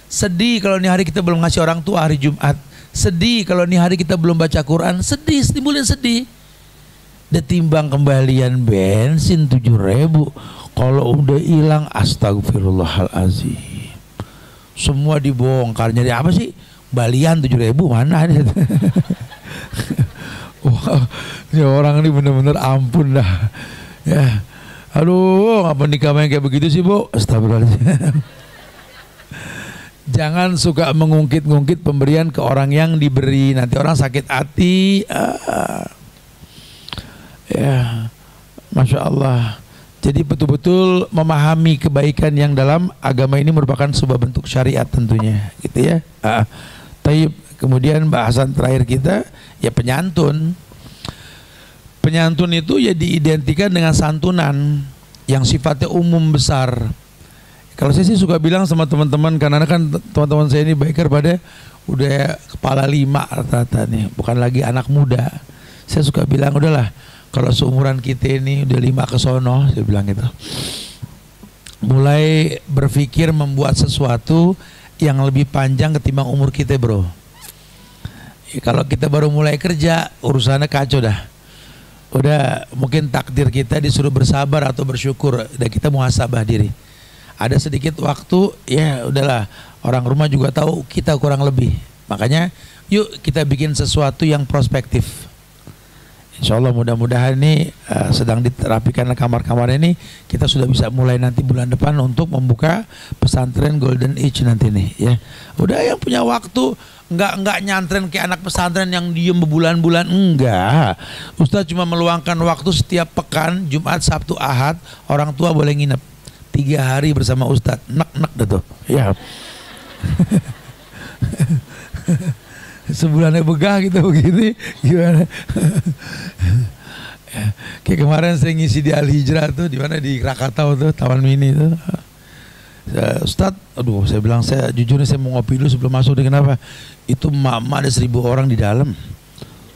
Sedih kalau nih hari kita belum ngasih orang tua hari Jumat. Sedih kalau nih hari kita belum baca Quran. Sedih, timbulin sedih. Ditimbang kembalian bensin 7.000, kalau udah hilang astagfirullahalazim, semua dibongkar. Nyari apa sih? Balian 7.000 mana ada? Wah, ini orang ini bener-bener ampun dah. Ya, aduh, apa nikah yang kayak begitu sih bu? Astagfirullahaladzim. Jangan suka mengungkit-ungkit pemberian ke orang yang diberi, nanti orang sakit hati. Ya, Masya Allah. Jadi betul-betul memahami kebaikan yang dalam agama ini merupakan sebuah bentuk syariat tentunya, gitu ya. Taib. Kemudian bahasan terakhir kita ya penyantun. Penyantun itu ya diidentikan dengan santunan yang sifatnya umum besar. Kalau saya sih suka bilang sama teman-teman, karena kan teman-teman saya ini biker pada udah kepala 5 rata-rata nih, bukan lagi anak muda. Saya suka bilang udahlah, kalau seumuran kita ini udah 5 ke sono, saya bilang gitu, mulai berpikir membuat sesuatu yang lebih panjang ketimbang umur kita, bro. Kalau kita baru mulai kerja, urusannya kacau dah. Udah mungkin takdir kita disuruh bersabar atau bersyukur, dan kita muhasabah diri. Ada sedikit waktu, ya udahlah, orang rumah juga tahu kita kurang lebih. Makanya yuk kita bikin sesuatu yang prospektif. Insya Allah mudah-mudahan ini sedang diterapikan kamar-kamar ini, kita sudah bisa mulai nanti bulan depan untuk membuka pesantren Golden Age nanti nih, ya. Udah yang punya waktu, enggak nyantren kayak anak pesantren yang diem berbulan-bulan, enggak. Ustaz cuma meluangkan waktu setiap pekan, Jumat, Sabtu, Ahad, orang tua boleh nginep 3 hari bersama Ustaz. Nek dah tuh, ya. Sebulannya begah gitu begini, gimana? Kayak kemarin saya ngisi di Al Hijrah tuh, di mana di Krakatau tuh, Taman Mini tuh. Ustadz, aduh, saya bilang, saya jujur nih, saya mau ngopi dulu sebelum masuk. Kenapa? Itu mama ada 1000 orang di dalam.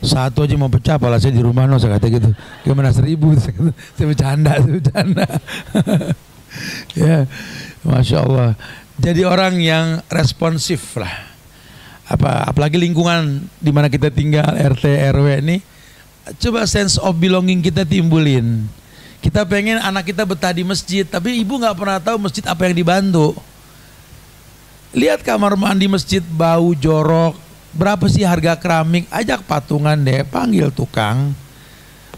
Satu aja mau pecah, pala saya di rumah, no, saya kata gitu. Gimana 1000? Saya bercanda. Ya, Masya Allah. Jadi orang yang responsif lah. Apalagi lingkungan di mana kita tinggal, RT RW ini, coba sense of belonging kita timbulin. Kita pengen anak kita betah di masjid, tapi ibu nggak pernah tahu masjid apa yang dibantu. Lihat kamar mandi masjid bau jorok, berapa sih harga keramik? Ajak patungan deh, panggil tukang,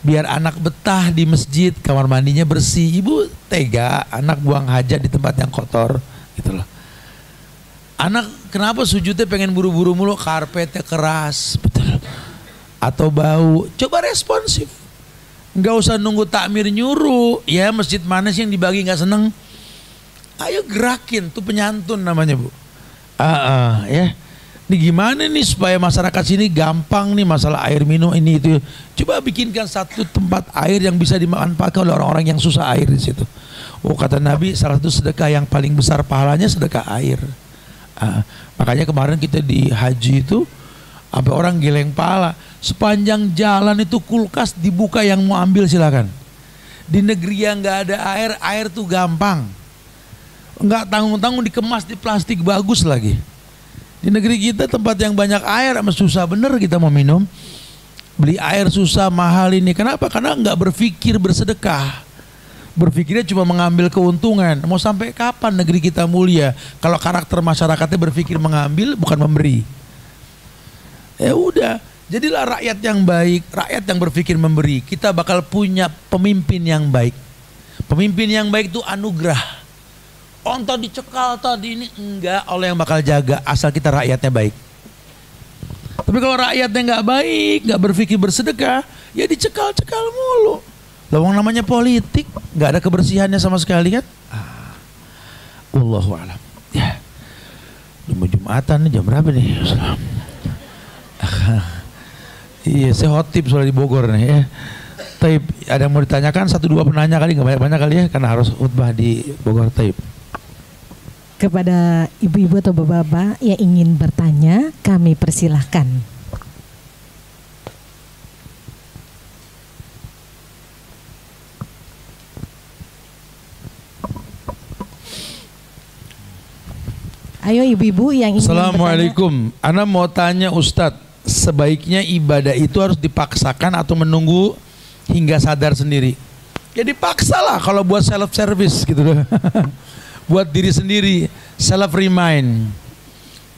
biar anak betah di masjid, kamar mandinya bersih. Ibu tega anak buang hajat di tempat yang kotor, gitu loh. Anak kenapa sujudnya pengen buru-buru mulu, karpetnya keras, betul, atau bau? Coba responsif, nggak usah nunggu takmir nyuruh. Ya masjid mana sih yang dibagi nggak seneng? Ayo gerakin, tuh penyantun namanya, Bu. Ya, ini gimana nih supaya masyarakat sini gampang nih masalah air minum ini itu. Coba bikinkan satu tempat air yang bisa dimanfaatkan oleh orang-orang yang susah air di situ. Oh, kata Nabi, salah satu sedekah yang paling besar pahalanya sedekah air. Makanya kemarin kita di haji itu sampai orang geleng pala, sepanjang jalan itu kulkas dibuka, yang mau ambil silakan. Di negeri yang nggak ada air tuh gampang, nggak tanggung-tanggung dikemas di plastik bagus lagi. Di negeri kita tempat yang banyak air sama susah bener kita mau minum, beli air susah, mahal ini. Kenapa? Karena nggak berpikir bersedekah. Berpikirnya cuma mengambil keuntungan. Mau sampai kapan negeri kita mulia kalau karakter masyarakatnya berpikir mengambil bukan memberi? Ya udah, jadilah rakyat yang baik, rakyat yang berpikir memberi. Kita bakal punya pemimpin yang baik. Pemimpin yang baik itu anugerah. Onto dicekal tadi ini, enggak, Allah yang bakal jaga asal kita rakyatnya baik. Tapi kalau rakyatnya nggak baik, nggak berpikir bersedekah, ya dicekal-cekal mulu. Lawang namanya politik, nggak ada kebersihannya sama sekali kan? Allahu a'lam. Ya, mau Jumatan nih, jam berapa nih? Iya, saya hotip soal di Bogor nih ya. Taib, ada yang mau ditanyakan? 1-2 penanya kali, nggak banyak-banyak kali ya, karena harus khutbah di Bogor. Taib. Kepada ibu-ibu atau bapak-bapak yang ingin bertanya, kami persilahkan. Ayo ibu-ibu yang ingin Assalamualaikum. Ana mau tanya Ustadz, sebaiknya ibadah itu harus dipaksakan atau menunggu hingga sadar sendiri? Ya dipaksalah kalau buat self service gitu loh. Buat diri sendiri, self remind.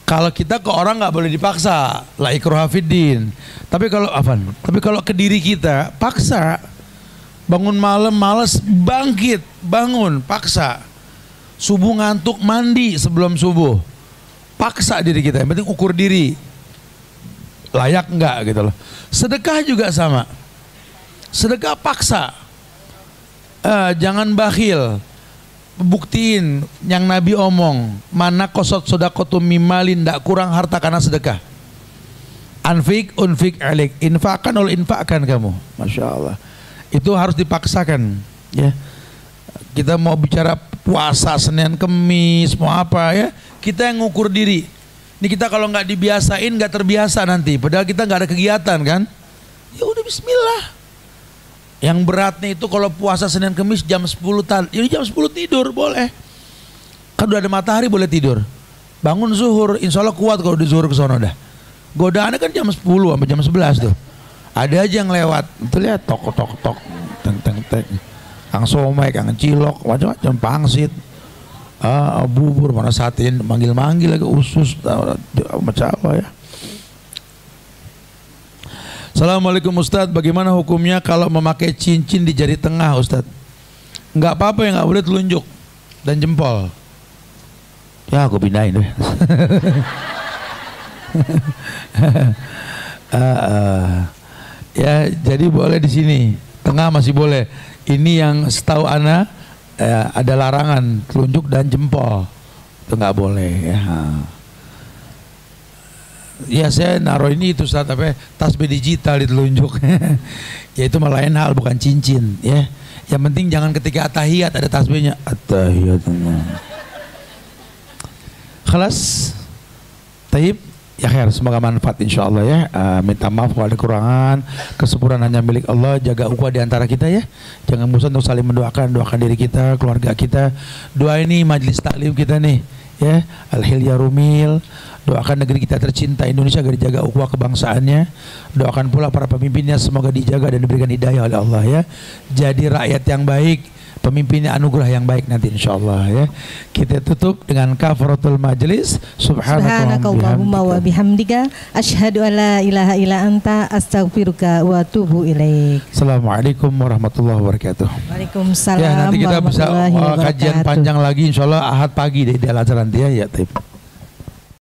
Kalau kita ke orang nggak boleh dipaksa, la ikraha fiddin. Tapi kalau ke diri kita paksa, bangun malam malas, bangkit, bangun, paksa. Subuh ngantuk, mandi sebelum subuh, paksa diri kita. Yang penting ukur diri, layak enggak gitu loh. Sedekah juga sama, sedekah paksa. Jangan bakhil. Buktiin yang Nabi omong, mana kosot sodakotum mimalin, ndak kurang harta karena sedekah. Anfik unfik alik, infakkan oleh infakkan kamu. Masya Allah. Itu harus dipaksakan. Ya, kita mau bicara puasa Senin Kemis mau apa ya, kita yang ngukur diri. Ini kita kalau nggak dibiasain nggak terbiasa nanti. Padahal kita nggak ada kegiatan kan. Ya udah Bismillah. Yang beratnya itu kalau puasa Senin Kemis jam 10 jadi jam 10 tidur boleh. Kan udah ada matahari boleh tidur. Bangun zuhur, insya Allah kuat kalau di zuhur ke sono dah. Godaannya kan jam 10 sampai jam 11 tuh. Ada aja yang lewat. Itu lihat tok tok tok teng teng teng. Kang somai, kang cilok, macam-macam pangsit. Bubur mana satin, manggil-manggil lagi usus macam apa ya. Assalamualaikum Ustadz, bagaimana hukumnya kalau memakai cincin di jari tengah Ustadz? Nggak apa-apa, yang nggak boleh telunjuk dan jempol. Ya aku pindahin deh. Ya jadi boleh di sini, tengah masih boleh. Ini yang setahu ana ada larangan telunjuk dan jempol, itu nggak boleh ya. Ya saya naruh ini itu Ustaz, tapi tasbih digital ditelunjuk. Ya itu malah lain hal, bukan cincin ya. Yang penting jangan ketika atahiyat ada tasbihnya. Atahiyat. Khalas. Taib. Ya khair, semoga manfaat insyaallah ya. Minta maaf kalau ada kekurangan, kesempurnaan hanya milik Allah. Jaga ukhuwah di antara kita ya. Jangan bosan untuk saling mendoakan, doakan diri kita, keluarga kita. Doa ini majelis taklim kita nih ya. Al-Hilya Rumil. Doakan negeri kita tercinta Indonesia agar dijaga ukhuwah kebangsaannya. Doakan pula para pemimpinnya semoga dijaga dan diberikan hidayah oleh Allah ya. Jadi rakyat yang baik, pemimpinnya anugerah yang baik nanti insyaallah ya. Kita tutup dengan kafaratul majlis. Subhanakallahumma wa bihamdika asyhadu an la ilaha illa anta astaghfiruka wa atubu ilaik. Assalamualaikum warahmatullahi wabarakatuh. Waalaikumsalam. Ya nanti kita bisa kajian panjang lagi insyaallah Ahad pagi di acara nanti ya. Ya,